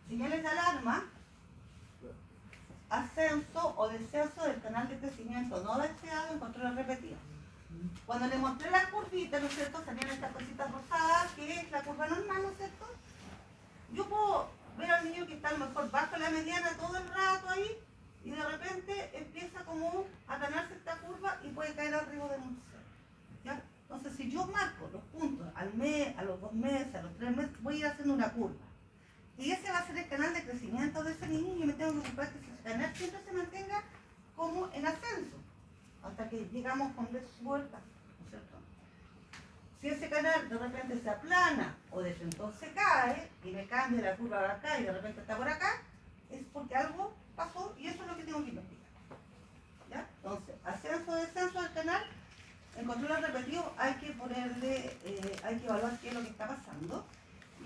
Señales de alarma: ascenso o descenso del canal de crecimiento no deseado en controles repetidos. Cuando le mostré la curvita, ¿no es cierto?, salían estas cositas rosadas, que es la curva normal, ¿no es cierto? Yo puedo ver al niño que está a lo mejor bajo la mediana todo el rato ahí, y de repente empieza como a ganarse esta curva y puede caer arriba de un cero, ¿ya? Entonces, si yo marco los puntos al mes, a los 2 meses, a los 3 meses, voy a ir haciendo una curva. Y ese va a ser el canal de crecimiento de ese niño, y yo me tengo que preocupar que ese canal siempre se mantenga como en ascenso, hasta que llegamos con vuelta, ¿no es cierto? Si ese canal de repente se aplana o de entonces se cae y me cambia la curva de acá y de repente está por acá, es porque algo pasó y eso es lo que tengo que investigar, ¿ya? Entonces, ascenso o descenso del canal, en controles repetidos hay que ponerle, hay que evaluar qué es lo que está pasando.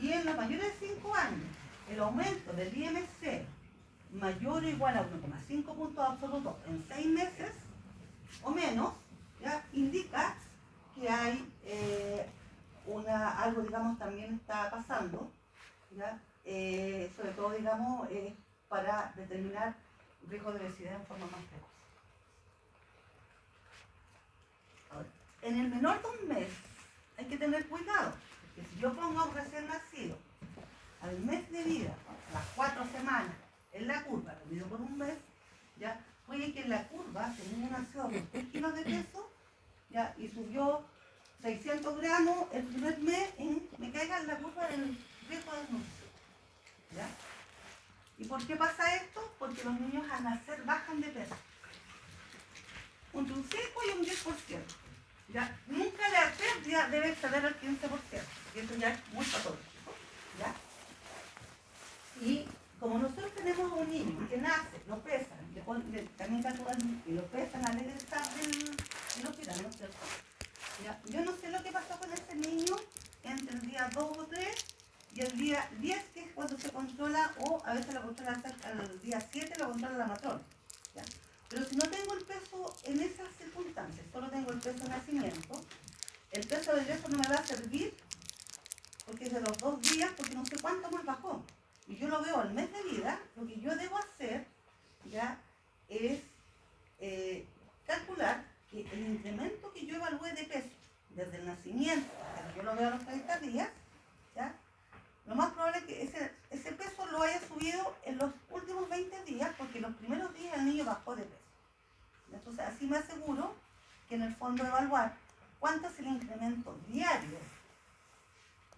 Y en los mayores de 5 años, el aumento del IMC mayor o igual a 1,5 puntos absolutos en 6 meses o menos, ¿ya?, indica que hay algo, digamos, también está pasando, ¿ya? Sobre todo, digamos, para determinar riesgo de obesidad en forma más precoz. Ahora, en el menor de un mes hay que tener cuidado, porque si yo pongo a un recién nacido al mes de vida, a las 4 semanas, en la curva, lo mido por un mes, ya, puede que en la curva, si el niño nació con 3 kilos de peso, ya, y subió 600 gramos el primer mes, me caiga en la curva del riesgo de desnutrición, ¿ya? ¿Y por qué pasa esto? Porque los niños al nacer bajan de peso, entre un 5 y un 10%. ¿Ya? Nunca la pérdida debe exceder al 15%, y eso ya es muy patológico, ¿ya? Y como nosotros tenemos a un niño que nace, lo pesan, también calculan y lo pesan al egresar del hospital, ¿no es cierto? ¿Ya? Yo no sé lo que pasó con ese niño entre el día 2 o 3 y el día 10, que es cuando se controla, o a veces lo controla hasta el día 7, lo controla la matrona, ¿ya? Pero si no tengo el peso en esas circunstancias, solo tengo el peso de nacimiento, el peso de ingreso no me va a servir porque es de los 2 días, porque no sé cuánto más bajó. Y yo lo veo al mes de vida. Lo que yo debo hacer ya es calcular que el incremento que yo evalúe de peso desde el nacimiento hasta que yo lo veo a los 30 días, ¿ya?, lo más probable es que ese peso lo haya subido en los últimos 20 días, porque los primeros días el niño bajó de peso. Entonces, así me aseguro que en el fondo evaluar cuánto es el incremento diario,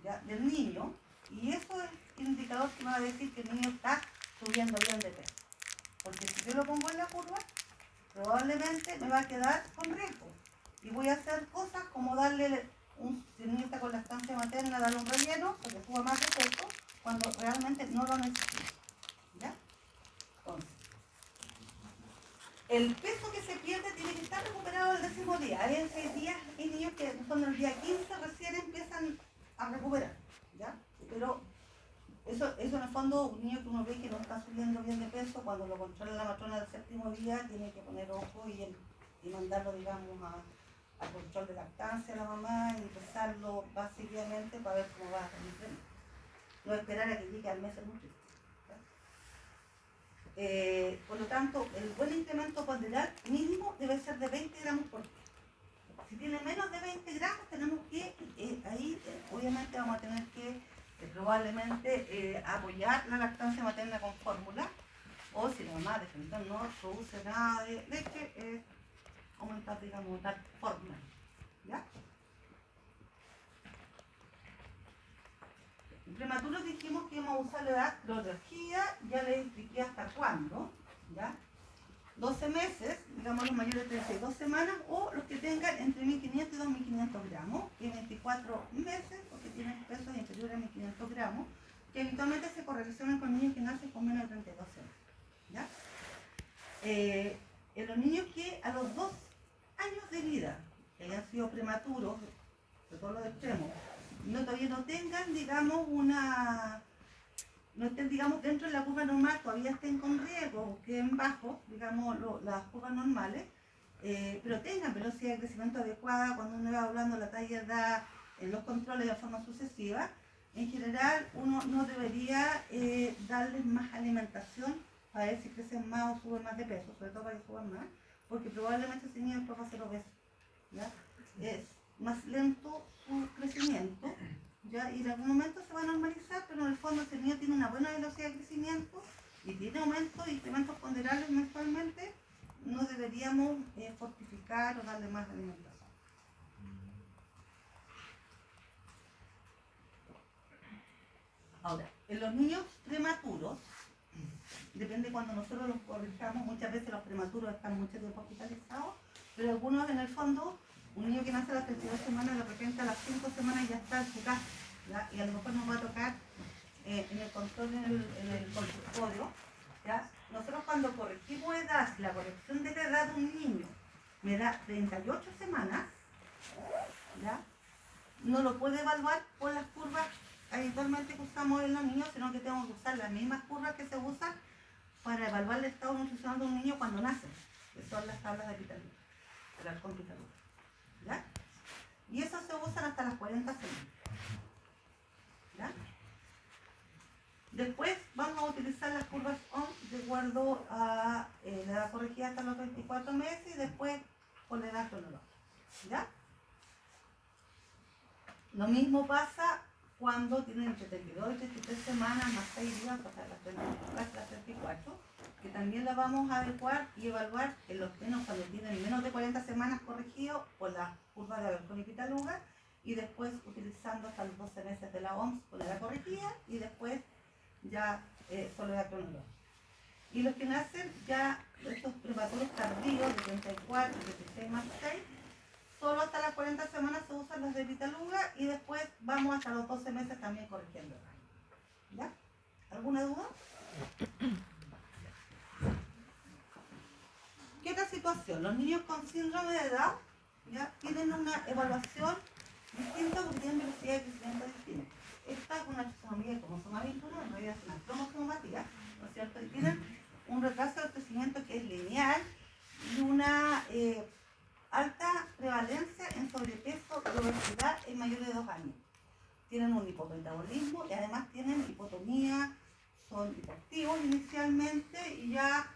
¿ya?, del niño, y eso es el indicador que me va a decir que el niño está subiendo bien de peso. Porque si yo lo pongo en la curva, probablemente me va a quedar con riesgo. Y voy a hacer cosas como darle, si el niño está con lactancia materna, darle un relleno para que suba más de peso, cuando realmente no lo necesita, ¿ya? Entonces, el peso que se pierde tiene que estar recuperado el 10.º día. Hay 6 días, hay niños que son el día 15 recién empiezan a recuperar, ¿ya? Pero eso en el fondo, un niño que uno ve que no está subiendo bien de peso, cuando lo controla la matrona del 7.º día, tiene que poner ojo y mandarlo, digamos, al control de lactancia a la mamá y pesarlo básicamente para ver cómo va el incremento. No esperar a que llegue al mes el nutrición. Por lo tanto, el buen incremento ponderal mínimo debe ser de 20 gramos por día. Si tiene menos de 20 gramos, tenemos que, obviamente vamos a tener que probablemente apoyar la lactancia materna con fórmula, o si la mamá de frente no produce nada de leche, aumentar, digamos, dar fórmula, ¿ya? En prematuros dijimos que íbamos a usar la edad cronología, ya les expliqué hasta cuándo, ¿ya? 12 meses, digamos los mayores de 32 semanas, o los que tengan entre 1.500 y 2.500 gramos, y 24 meses, porque tienen pesos inferiores a 1.500 gramos, que habitualmente se correlacionan con niños que nacen con menos de 32 semanas, ¿ya? En los niños que a los 2 años de vida, que hayan sido prematuros, de todos los extremos, todavía no tengan, digamos, no estén, digamos, dentro de la curva normal, todavía estén con riesgo o queden bajo, digamos, las curvas normales, pero tengan velocidad de crecimiento adecuada cuando uno va hablando la talla de edad, en los controles de forma sucesiva. En general, uno no debería darles más alimentación para ver si crecen más o suben más de peso, sobre todo para que suban más, porque probablemente ese niño después va a ser obeso, ¿ya? Es más lento su crecimiento, ¿ya? Y en algún momento se va a normalizar, pero en el fondo si el niño tiene una buena velocidad de crecimiento y tiene aumentos y incrementos ponderables mensualmente, no deberíamos fortificar o darle más alimentación. Ahora, en los niños prematuros, depende cuando nosotros los corrijamos, muchas veces los prematuros están mucho tiempo hospitalizados, pero algunos en el fondo, un niño que nace a las 32 semanas, de repente a las 5 semanas ya está en su casa, ¿ya? Y a lo mejor nos va a tocar en el control, en el consultorio, ¿ya? Nosotros cuando corregimos edad, si la corrección de la edad de un niño me da 38 semanas, ¿ya? No lo puede evaluar por las curvas habitualmente que usamos en los niños, sino que tengo que usar las mismas curvas que se usan para evaluar el estado nutricional de un niño cuando nace, que son las tablas de Pitalura, de la Pitalura, ¿ya? Y esas se usan hasta las 40 semanas, ¿ya? Después vamos a utilizar las curvas OMS de acuerdo a la edad corregida hasta los 24 meses y después por la edad cronológica, ¿ya? Lo mismo pasa cuando tienen entre 32 y 33 semanas más 6 días hasta las 34, que también la vamos a adecuar y evaluar en los menos cuando tienen menos de 40 semanas corregido por la curva de Alarcón y Pitaluga, y después utilizando hasta los 12 meses de la OMS por la edad corregida y después ya solo edad cronológica. Y los que nacen ya, estos prematuros tardíos de 34, 36 más 6, solo hasta las 40 semanas se usan los de Pitaluga y después vamos hasta los 12 meses también corrigiendo. ¿Ya? ¿Alguna duda? ¿Qué otra situación? Los niños con síndrome de Down, ¿ya? Tienen una evaluación distinta porque tienen velocidad de crecimiento distinta. Esta es una trisonomía de cromosoma 21, en realidad es una cromosomopatía, ¿no es cierto? Y tienen un retraso de crecimiento que es lineal y una alta prevalencia en sobrepeso y obesidad en mayores de 2 años. Tienen un hipometabolismo y además tienen hipotonía, son hipoactivos inicialmente y ya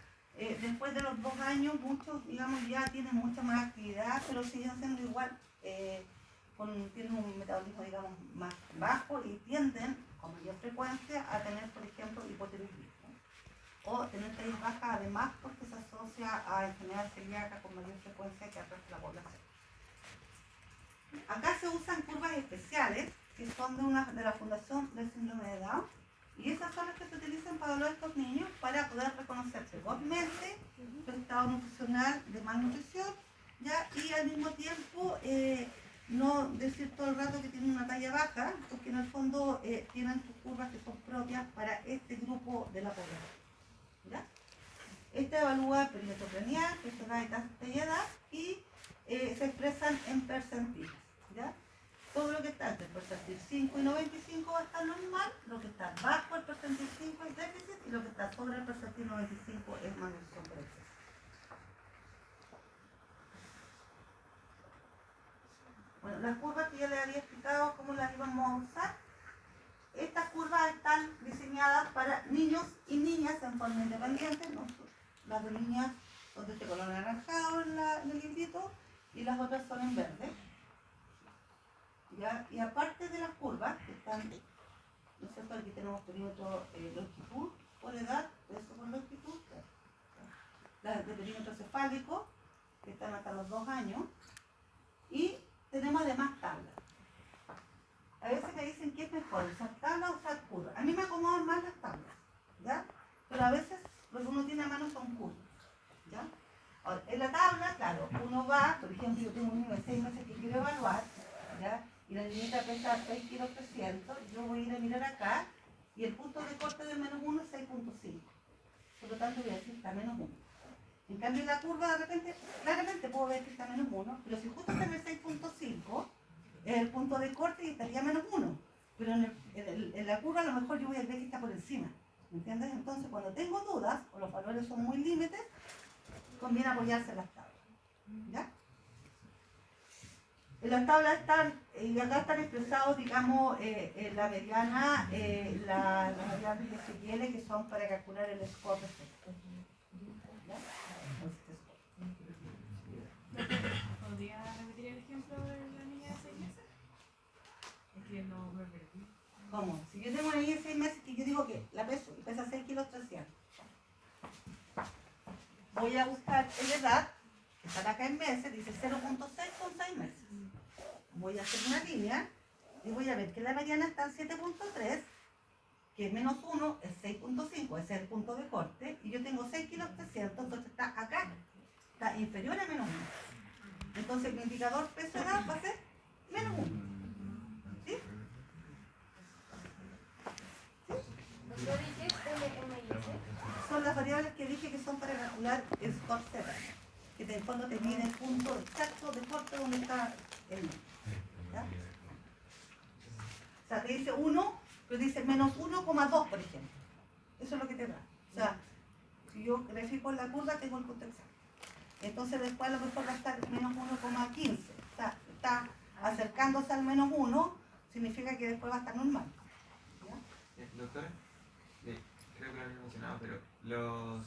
después de los 2 años muchos, digamos, ya tienen mucha más actividad, pero siguen siendo igual, tienen un metabolismo, digamos, más bajo y tienden con mayor frecuencia a tener, por ejemplo, hipotiroidismo o tener tallas bajas, además porque se asocia a enfermedad celíaca con mayor frecuencia que al resto de la población. Acá se usan curvas especiales que son de la Fundación del Síndrome de Down, y esas son las que se utilizan para evaluar a estos niños para poder reconocer precozmente su estado nutricional de malnutrición, ¿ya? Y al mismo tiempo no decir todo el rato que tienen una talla baja, porque en el fondo tienen sus curvas que son propias para este grupo de la población, ¿ya? Esta evalúa el perímetro craneal, peso, edad y talla de edad, y se expresan en percentiles, ¿ya? Todo lo que está entre el percentil 5 y 95 va a estar normal, lo que está bajo el percentil 5 es déficit y lo que está sobre el percentil 95 es malnutrición por exceso. Bueno, las curvas que ya les había explicado cómo las íbamos a usar. Estas curvas están diseñadas para niños y niñas en forma independiente. Las de niñas son de este color anaranjado en el librito y las otras son en verde. ¿Ya? Y aparte de las curvas que están, ¿no es cierto? Aquí tenemos perímetro longitud por edad, peso por longitud, las de perímetro cefálico que están hasta los 2 años, y tenemos además tablas. A veces me dicen que es mejor usar tablas o usar curvas. A mí me acomodan más las tablas, ¿ya? Pero a veces lo que uno tiene a mano son curvas, ¿ya? Ahora, en la tabla, claro, uno va, por ejemplo, yo tengo un niño de 6 meses que quiero evaluar, ¿ya? Y la niñita pesa 6 kilos 300, yo voy a ir a mirar acá, y el punto de corte del menos 1 es 6.5. Por lo tanto voy a decir que está menos 1. En cambio la curva de repente, claramente puedo ver que está menos 1, pero si justo está en el 6.5, es el punto de corte y estaría menos 1. pero en la curva a lo mejor yo voy a ver que está por encima, ¿me entiendes? Entonces cuando tengo dudas o los valores son muy límites, conviene apoyarse en las tablas, ¿ya? En las tablas están, y acá están expresados, digamos, la mediana, las variables SQL que son para calcular el score respecto. ¿Ya? ¿Podría repetir el ejemplo de la niña de 6 meses? Es que no me perdí. ¿Cómo? Si yo tengo una niña de 6 meses que yo digo que la peso y pesa 6 kilos 300, voy a buscar la edad, que está acá en meses, dice 0.6 con 6 meses. Voy a hacer una línea y voy a ver que la mediana está en 7.3, que es menos 1, es 6.5, ese es el punto de corte, y yo tengo 6 kilos 300, entonces está acá, está inferior a menos 1. Entonces mi indicador peso edad va a ser menos 1. ¿Sí? Doctor, ¿y qué es LMIS? Son las variables que dije que son para calcular el score Z, que en el fondo te mide el punto exacto de corte donde está el medio. ¿Ya? O sea, te dice 1, pero dice menos 1,2, por ejemplo. Eso es lo que te da. O sea, si yo grafico la curva, tengo el punto exacto. Entonces después a lo mejor va a estar menos 1,15. O sea, está acercándose al menos 1, significa que después va a estar normal. ¿Ya? Doctora, creo que lo había mencionado, pero los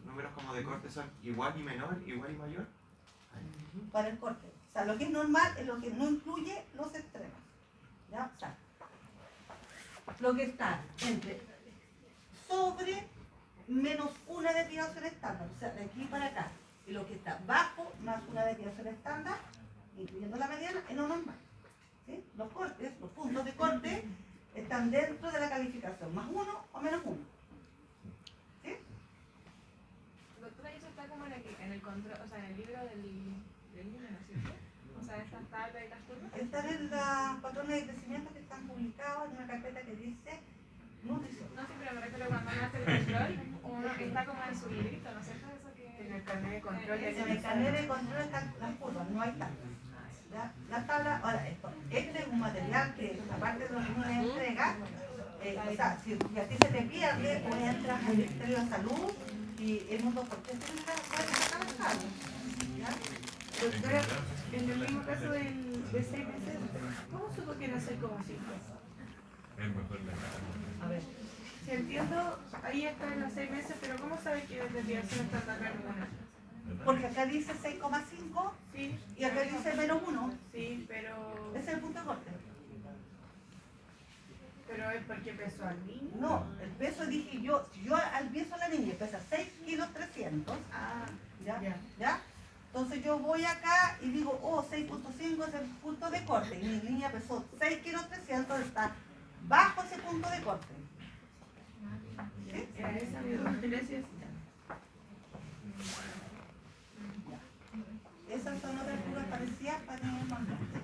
números como de corte son igual y menor, igual y mayor. Para el corte. O sea, lo que es normal es lo que no incluye los extremos. ¿Ya? O sea, lo que está entre sobre menos una desviación estándar, o sea, de aquí para acá, y lo que está bajo más una desviación estándar, incluyendo la mediana, es lo normal. ¿Sí? Los cortes, los puntos de corte, están dentro de la calificación, más 1 o menos 1. ¿Sí? Doctora, eso está como en el control, o sea, en el libro del niño, ¿no es cierto? O sea, estas tablas y las curvas. Están en los patrones de crecimiento que están publicados en una carpeta que dice nutrición. No, sí, pero me refiero cuando uno hace el control, uno está como en su librito, ¿no es cierto? Eso que... En el carnet de control. En el carnet de control están las curvas, no hay tablas. ¿Ya? Las tablas, ahora, este es un material que, aparte de lo que uno le entrega, o sea, si a ti se te pierde, o entras al Ministerio de Salud y el mundo, ¿por qué se puede sacar las tablas? ¿Ya? Doctora, en el mismo caso de 6 meses, ¿cómo supo que era 6,5? A ver. Si entiendo, ahí está en los 6 meses, pero ¿cómo sabe que la desviación está acá en una? Porque acá dice 6,5 Sí. y acá dice menos 1. Sí, pero... Ese es el punto de corte. Pero es porque pesó al niño. No, el peso dije yo, si yo al peso a la niña pesa 6 kilos 300, Ah, ¿ya? ya. ¿Ya? Entonces yo voy acá y digo, oh, 6.5 es el punto de corte. Y mi niña pesó 6 kilos 300, está bajo ese punto de corte. ¿Sí? Era esa mi duda. Gracias. Esas son otras curvas parecidas para niños más grandes.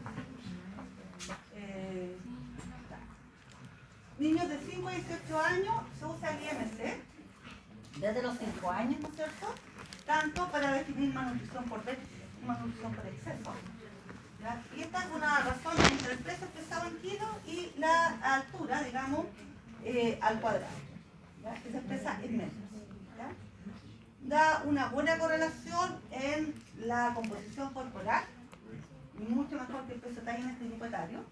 Niños de 5 a 18 años se usa el IMC, desde los 5 años, ¿no es cierto? Tanto para definir malnutrición por déficit y malnutrición por exceso. ¿Ya? Y esta es una razón entre el peso pesado en kilos y la altura, digamos, al cuadrado, ¿ya? Que se expresa en metros. ¿Ya? Da una buena correlación en la composición corporal, mucho mejor que el peso talla en este grupo etario.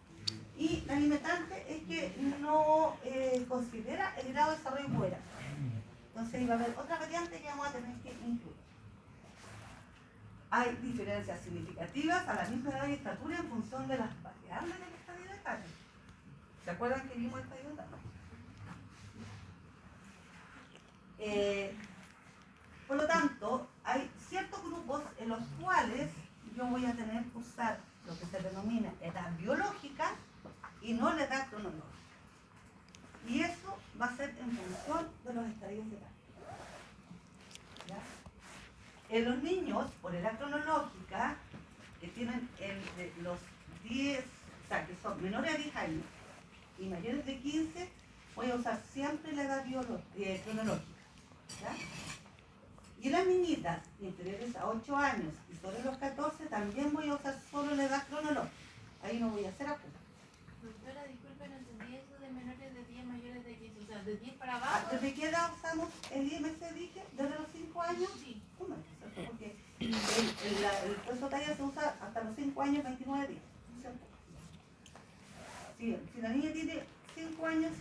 Y la limitante es que no considera el grado de desarrollo puberal. Entonces iba a haber otra variante que vamos a tener que incluir. Hay diferencias significativas a la misma edad y estatura en función de las variables del estadio etario. ¿Se acuerdan que vimos el estadio etario? Por lo tanto, hay ciertos grupos en los cuales yo voy a tener que usar lo que se denomina edad biológica y no la edad cronológica. Y eso va a ser en función de los estadios de edad. ¿Ya? En los niños, por edad cronológica, que tienen los 10, o sea, que son menores de 10 años y mayores de 15, voy a usar siempre la edad cronológica. ¿Ya? Y las niñitas inferiores a 8 años y sobre los 14 también voy a usar solo la edad cronológica. Ahí no voy a hacer apuntes. Doctora, disculpe, no entendí eso de menores de 10, mayores de 15, o sea, de 10 para abajo. ¿Desde qué edad usamos el IMC, dije? ¿Desde los 5 años? Sí. ¿Cómo es eso? Porque el peso talla se usa hasta los 5 años, 29 días, ¿cierto? Si la niña tiene 5 años,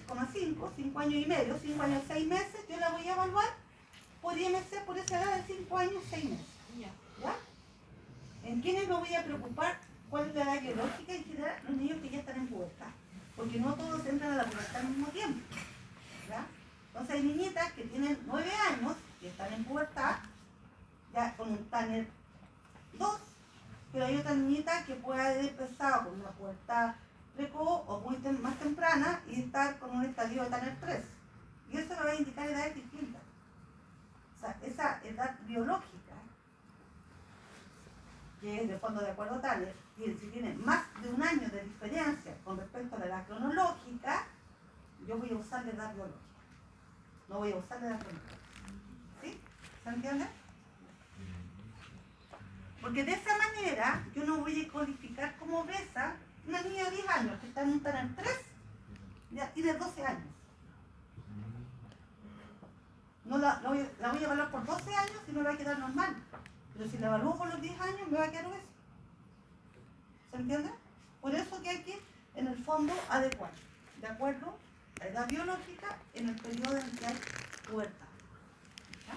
5 años y medio, 5 años, 6 meses, yo la voy a evaluar por IMC por esa edad de 5 años, 6 meses. Ya. ¿Ya? ¿En quiénes me voy a preocupar? ¿Cuál es la edad biológica? En general, los niños que ya están en pubertad. Porque no todos entran a la pubertad al mismo tiempo. ¿Ya? Entonces hay niñitas que tienen 9 años, que están en pubertad, ya con un Tanner 2, pero hay otra niñita que puede haber empezado con una pubertad precoz o muy más temprana y estar con un estadio de Tanner 3. Y eso le va a indicar edades distintas. O sea, esa edad biológica, que es de fondo de acuerdo a Tanner, y si tiene más de un año de diferencia con respecto a la edad cronológica, yo voy a usar la edad biológica. No voy a usar la edad cronológica. ¿Sí? ¿Se entiende? Porque de esa manera yo no voy a codificar como obesa una niña de 10 años que está en un Tanner 3 y de 12 años. No la voy a evaluar por 12 años y me va a quedar normal. Pero si la evalúo por los 10 años me va a quedar obesa. ¿Se entiende? Por eso que hay que, en el fondo, adecuar, de acuerdo a la edad biológica en el periodo en que hay pubertad. ¿Ya?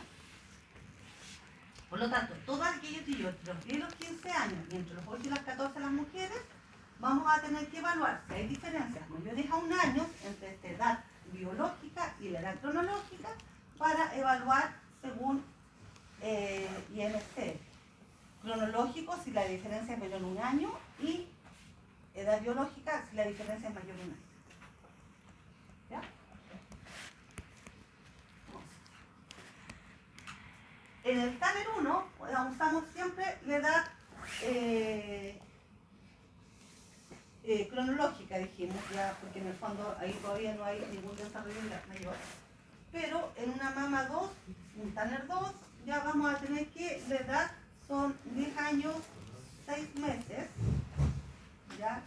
Por lo tanto, todas aquellas que yo entre los 10 y los 15 años y entre los 8 y los 14 las mujeres, vamos a tener que evaluar si hay diferencias mayores a un año entre esta edad biológica y la edad cronológica para evaluar según IMC. Cronológico si la diferencia es mayor a un año y edad biológica si la diferencia es mayor a un año. ¿Ya? En el Tanner 1 usamos siempre la edad cronológica, dijimos, ya, porque en el fondo ahí todavía no hay ningún desarrollo mayor. Pero en una mama 2, un Tanner 2, ya vamos a tener que la edad son 10 años, 6 meses, ¿ya?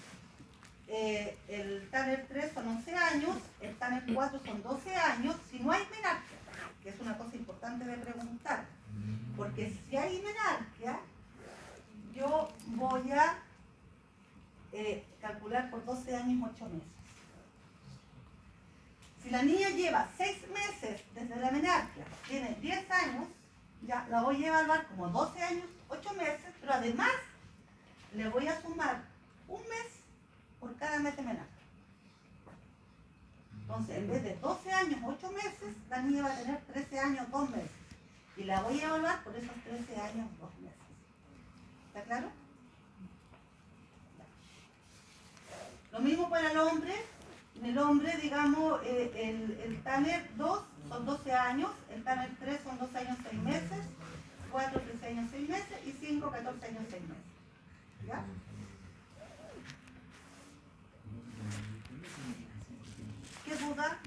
El Tanner 3 son 11 años, el Tanner 4 son 12 años, si no hay menarquia, que es una cosa importante de preguntar, porque si hay menarquia, yo voy a calcular por 12 años 8 meses. Si la niña lleva 6 meses desde la menarquia, tiene 10 años, ya la voy a evaluar como 12 años, 8 meses, pero además le voy a sumar un mes por cada mes de menarquia. Entonces, en vez de 12 años, 8 meses, la niña va a tener 13 años, 2 meses. Y la voy a evaluar por esos 13 años, 2 meses. ¿Está claro? Lo mismo para el hombre. En el hombre, digamos, el Tanner 2 son 12 años, el Tanner 3 son 12 años, 6 meses, 4, 13 años, 6 meses y 5, 14 años, 6 meses. ¿Ya? ¿Qué duda?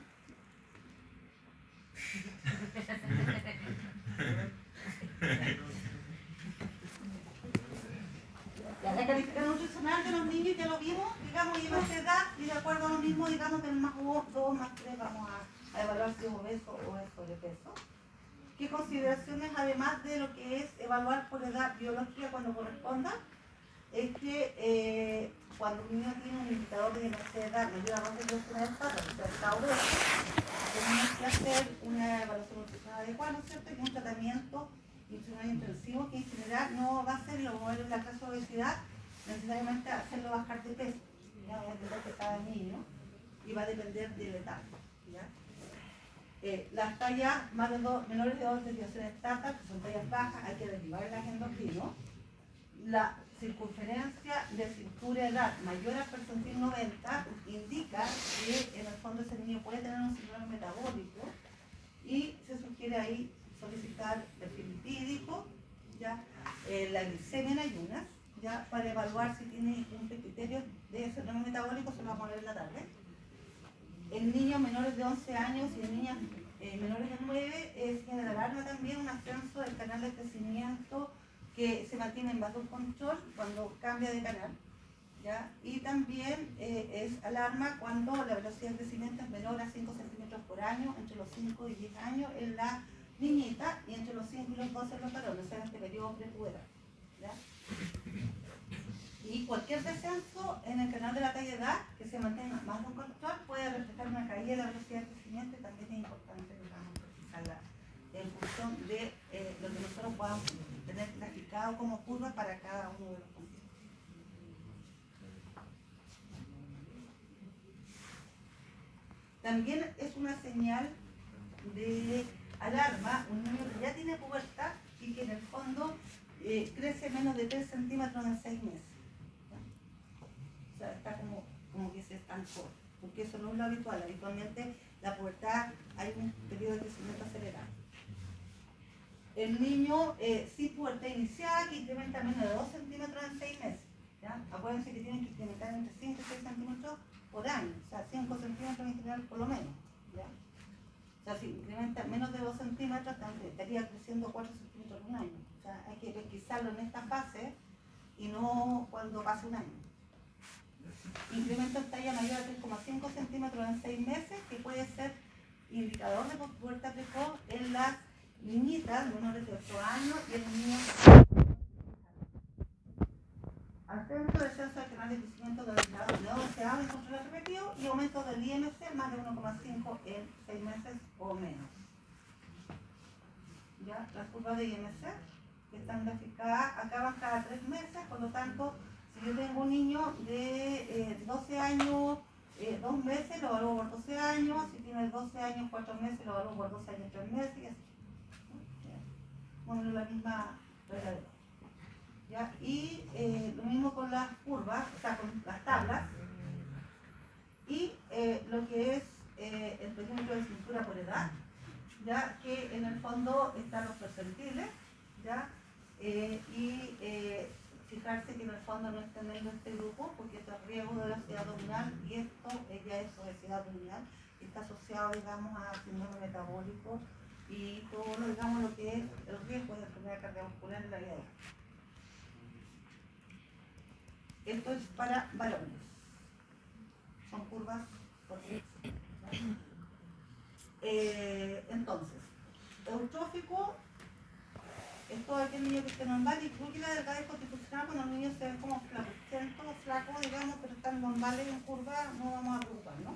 La calificación nutricional de los niños ya lo vimos, digamos, y más edad, y de acuerdo a lo mismo, digamos, del más 2, más 3, vamos a evaluar si es obeso o es sobrepeso. ¿Qué consideraciones, además de lo que es evaluar por edad biológica cuando corresponda? Es que cuando un niño tiene un indicador de edad mayor a 2 de la espalda, o sea, está obeso, tenemos que hacer una evaluación nutricional adecuada, ¿no es cierto? Y un tratamiento nutricional intensivo que en general no va a ser lo mover la clase de obesidad, necesariamente hacerlo bajar de peso. ¿Ya? Va a depender de cada niño y va a depender de la etapa. ¿Ya? Las tallas menores de 2 desviaciones estándar, que son tallas bajas, hay que derivarlas en endocrino. La circunferencia de cintura edad mayor al percentil 90 indica que en el fondo ese niño puede tener un síndrome metabólico y se sugiere ahí solicitar perfil lipídico, ¿ya? La glicemia en ayunas, ya, para evaluar si tiene un criterio de síndrome metabólico, se lo vamos a ver en la tarde. En niños menores de 11 años y en niñas menores de 9 es generar también un ascenso del canal de crecimiento que se mantiene en bajo control cuando cambia de canal, ¿ya? Y también es alarma cuando la velocidad de crecimiento es menor a 5 centímetros por año entre los 5 y 10 años en la niñita y entre los 5 y los 12 en los varones, o sea, en este periodo prepuberal, ¿ya? Y cualquier descenso en el canal de la talla de edad que se mantenga más de un control puede reflejar una caída de la velocidad de crecimiento y también es importante, digamos, precisarla en función de lo que nosotros podamos tener graficado como curva para cada uno de los puntos. También es una señal de alarma un niño que ya tiene pubertad y que en el fondo crece menos de 3 centímetros en 6 meses. ¿Ya? O sea, está como que se estancó, porque eso no es lo habitual. Habitualmente la pubertad hay un periodo de crecimiento acelerado. El niño sin pubertad inicial que incrementa menos de 2 centímetros en 6 meses. ¿Ya? Acuérdense que tienen que incrementar entre 5 y 6 centímetros por año, o sea, 5 centímetros en general por lo menos. ¿Ya? O sea, si incrementa menos de 2 centímetros, estaría creciendo 4 centímetros en un año. O sea, hay que pesquisarlo en esta fase y no cuando pase un año. Incremento en talla mayor a 3,5 centímetros en 6 meses, que puede ser indicador de pubertad precoz en las niñitas menores de 8 años y en niños. Ascenso, descenso del canal de crecimiento del grado de 11 y control repetido y aumento del IMC más de 1,5 en 6 meses o menos. ¿Ya? Las curvas de IMC que están graficadas acaban cada 3 meses, por lo tanto, si yo tengo un niño de 12 años, 2 meses, lo evalúo por 12 años, si tiene 12 años, 4 meses, lo evalúo por 12 años, 3 meses y así. Bueno, la misma regla de oro. ¿Ya? Y lo mismo con las curvas, o sea, con las tablas, y lo que es el perímetro de cintura por edad, ya que en el fondo están los percentiles, ¿ya? Y fijarse que en el fondo no estén en este grupo, porque esto es riesgo de obesidad abdominal y esto ya es obesidad abdominal, y está asociado, digamos, a síndrome metabólico y todo lo, digamos, lo que es el riesgo de enfermedad cardiovascular en la vida adulta. Esto es para varones. Son curvas por sexo. Entonces, eutrófico es todo aquel niño que esté normal, y creo que la delgadez constitucional cuando los niños se ven como flacos, digamos, pero están normales en curva, no vamos a preocuparnos.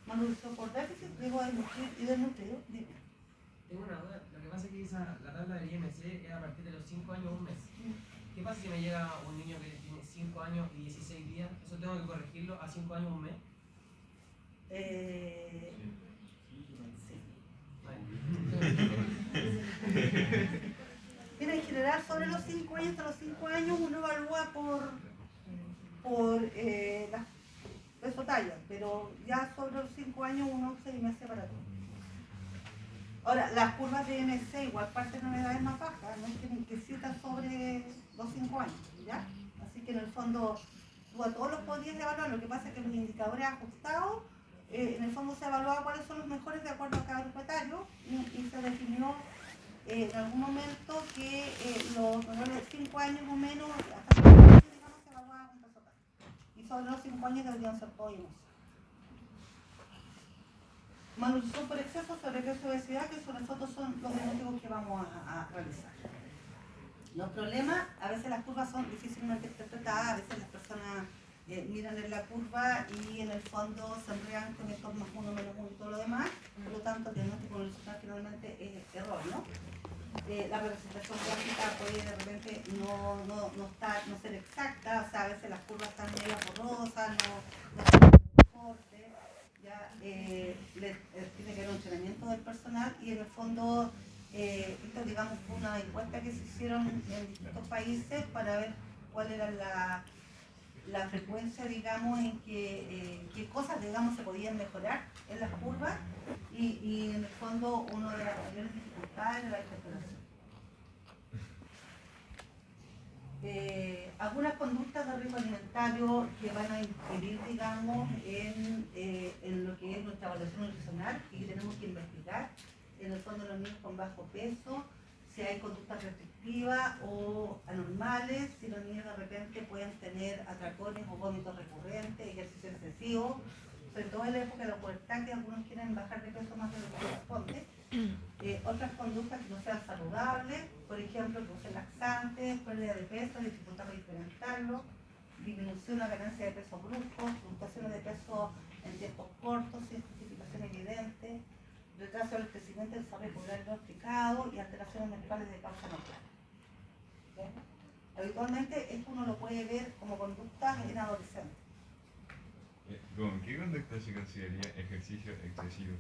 Malnutrición por déficit, riesgo de nutrir y desnutrido. Tengo una duda. Lo que pasa es que la tabla del IMC es a partir de los 5 años, un mes. ¿Qué pasa si me llega un niño que tiene 5 años y 16 días? ¿Eso tengo que corregirlo a 5 años, un mes? Sí. Vale. Mira, en general, sobre los 5 años, hasta los 5 años, uno evalúa por la peso talla, pero ya sobre los 5 años uno se IMC para todo. Ahora, las curvas de IMC igual parten de edades más bajas, no es que necesitan sobre los 5 años, ¿ya? Así que en el fondo, tú a todos los podías evaluar, lo que pasa es que los indicadores ajustados, en el fondo se evaluaba cuáles son los mejores de acuerdo a cada grupo etario y se definió en algún momento que los menores de 5 años o menos, hasta 5 años, digamos, se evaluaban con peso talla. Y sobre los 5 años deberían ser todos IMC. Malnutrición por exceso, sobrepeso y obesidad, que sobre nosotros son los diagnósticos que vamos a realizar. Los problemas, a veces las curvas son difícilmente interpretadas, a veces las personas miran en la curva y en el fondo se enredan con estos más uno, menos uno y todo lo demás, por lo tanto el diagnóstico nutricional finalmente es error, ¿no? La representación gráfica puede de repente no ser exacta, o sea, a veces las curvas están medio borrosas, no están fuertes, ya tiene que haber un entrenamiento del personal y en el fondo esto, digamos, fue una encuesta que se hicieron en distintos países para ver cuál era la frecuencia, digamos, en qué cosas, digamos, se podían mejorar en las curvas y en el fondo una de las mayores dificultades era la interpretación. Algunas conductas de riesgo alimentario que van a interferir, digamos, en lo que es nuestra evaluación nutricional y que tenemos que investigar. En el fondo, los niños con bajo peso si hay conductas restrictivas o anormales, si los niños de repente pueden tener atracones o vómitos recurrentes, ejercicio excesivo, sobre todo en la época de la pubertad, que algunos quieren bajar de peso más de lo que corresponde. Otras conductas que no sean saludables, por ejemplo, que usen laxantes, pérdida de peso, dificultad para incrementarlo, disminución o ganancia de peso brusco, fluctuaciones de peso en tiempos cortos, sin justificación evidente, retraso del crecimiento del desarrollo cerebral diagnosticado y alteraciones mentales de causa no clara. ¿Sí? Habitualmente esto uno lo puede ver como conductas en adolescentes. ¿Con qué conducta se consideraría ejercicio excesivo?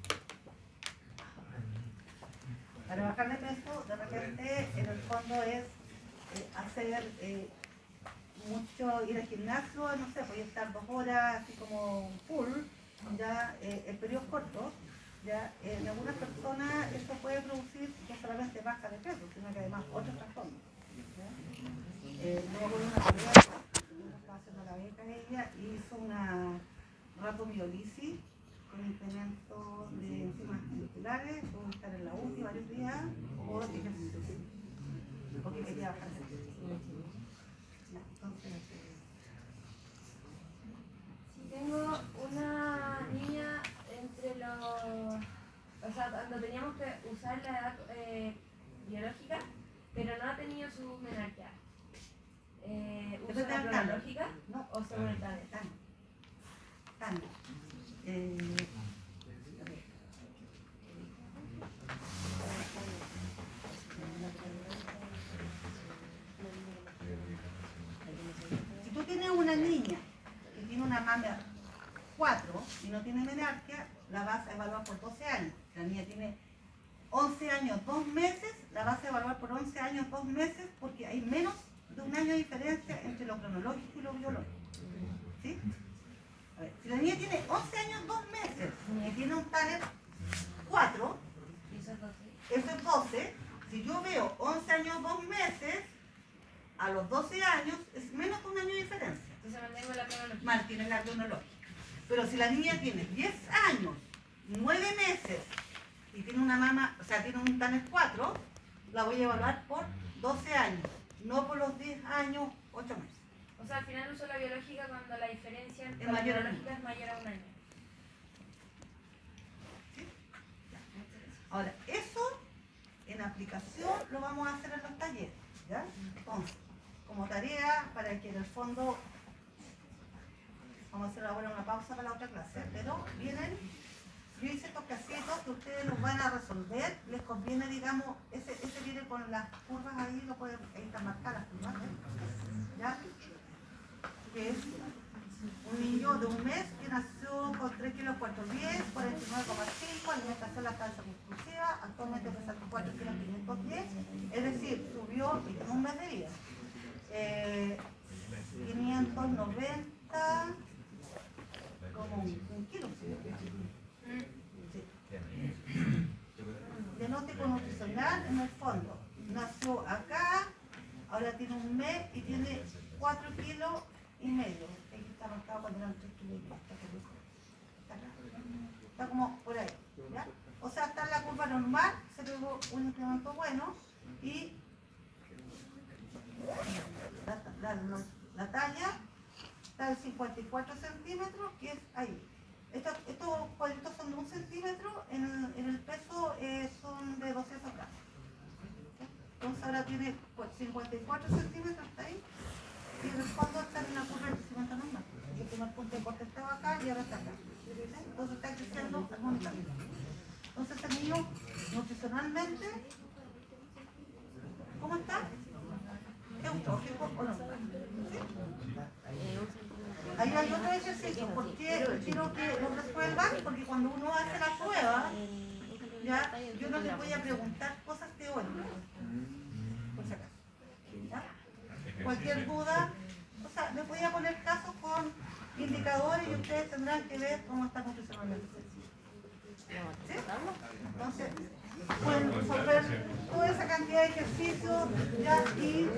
Para bajar de peso, de repente, en el fondo es hacer mucho, ir al gimnasio, no sé, puede estar 2 horas así como full, ya en periodos cortos. Ya, en algunas personas esto puede producir no solamente baja de peso, sino que además otros trastornos. Luego con una colega, estaba haciendo la beca ella, y hizo una rapomiolisis con incremento de enzimas musculares, tuvo que estar en la UCI varios días por ejercicio, porque quería bajar de peso. Entonces, Si tengo una niña entre los... O sea, cuando teníamos que usar la edad biológica, pero no ha tenido su menarquia. ¿Uso la cronológica? No. ¿O según el TANE? TANE. Si tú tienes una niña que tiene una mama 4 y no tiene menarquia, la vas a evaluar por 12 años. La niña tiene 11 años, 2 meses, la vas a evaluar por 11 años, 2 meses, porque hay menos de un año de diferencia entre lo cronológico y lo biológico. ¿Sí? A ver, si la niña tiene 11 años, 2 meses y tiene un TANE 4, eso es 12. Si yo veo 11 años, 2 meses, a los 12 años es menos de un año de diferencia. Entonces mantengo la cronológica. Mantiene la cronológica. Pero si la niña tiene 10 años, 9 meses y tiene una mama, o sea, tiene un TANE 4, la voy a evaluar por 12 años, no por los 10 años, 8 meses. O sea, al final uso la biológica cuando la diferencia entre Es la mayor a cronológica es mayor a un año. ¿Sí? Ahora, eso en aplicación lo vamos a hacer en los talleres, ¿ya? Entonces, como tarea, para que en el fondo, vamos a hacer ahora una pausa para la otra clase, pero vienen, yo hice estos casitos que ustedes los van a resolver, les conviene, digamos, ese viene con las curvas ahí, lo pueden, ahí están marcadas las curvas, ¿ya? Que es un niño de un mes que nació con 3 kilos 410, 49,5, alimentación lactancia exclusiva, actualmente pesa 4 kilos 510, es decir, subió en un mes de vida. 590, como un kilo. Sí. Diagnóstico nutricional, en el fondo, nació acá, ahora tiene un mes y tiene 4 kilos y medio. Aquí está marcado cuando eran 3 kilos y medio. Está acá. Está como por ahí, ¿ya? O sea, está en la curva normal, se tuvo un incremento bueno y la talla está en 54 centímetros, que es ahí. Estos cuadritos son de 1 centímetro, en el peso son de 200 gramos. ¿Sí? Entonces ahora tiene 54 centímetros, está ahí, y en el fondo está en una curva de crecimiento normal. El primer punto de corte estaba acá y ahora está acá. ¿Sí? Entonces está creciendo armónicamente. Entonces el niño nutricionalmente, ¿cómo está? ¿Es eutrófico o no? ¿Sí? Ahí hay otro ejercicio. ¿Por qué quiero que lo resuelvan? Porque cuando uno hace la prueba, ya, yo no les voy a preguntar cosas teóricas, por si acaso. ¿Ya? Cualquier duda, o sea, les voy a poner casos con indicadores y ustedes tendrán que ver cómo está nutricionalmente. ¿Sí? Entonces, pueden resolver toda esa cantidad de ejercicios ya, y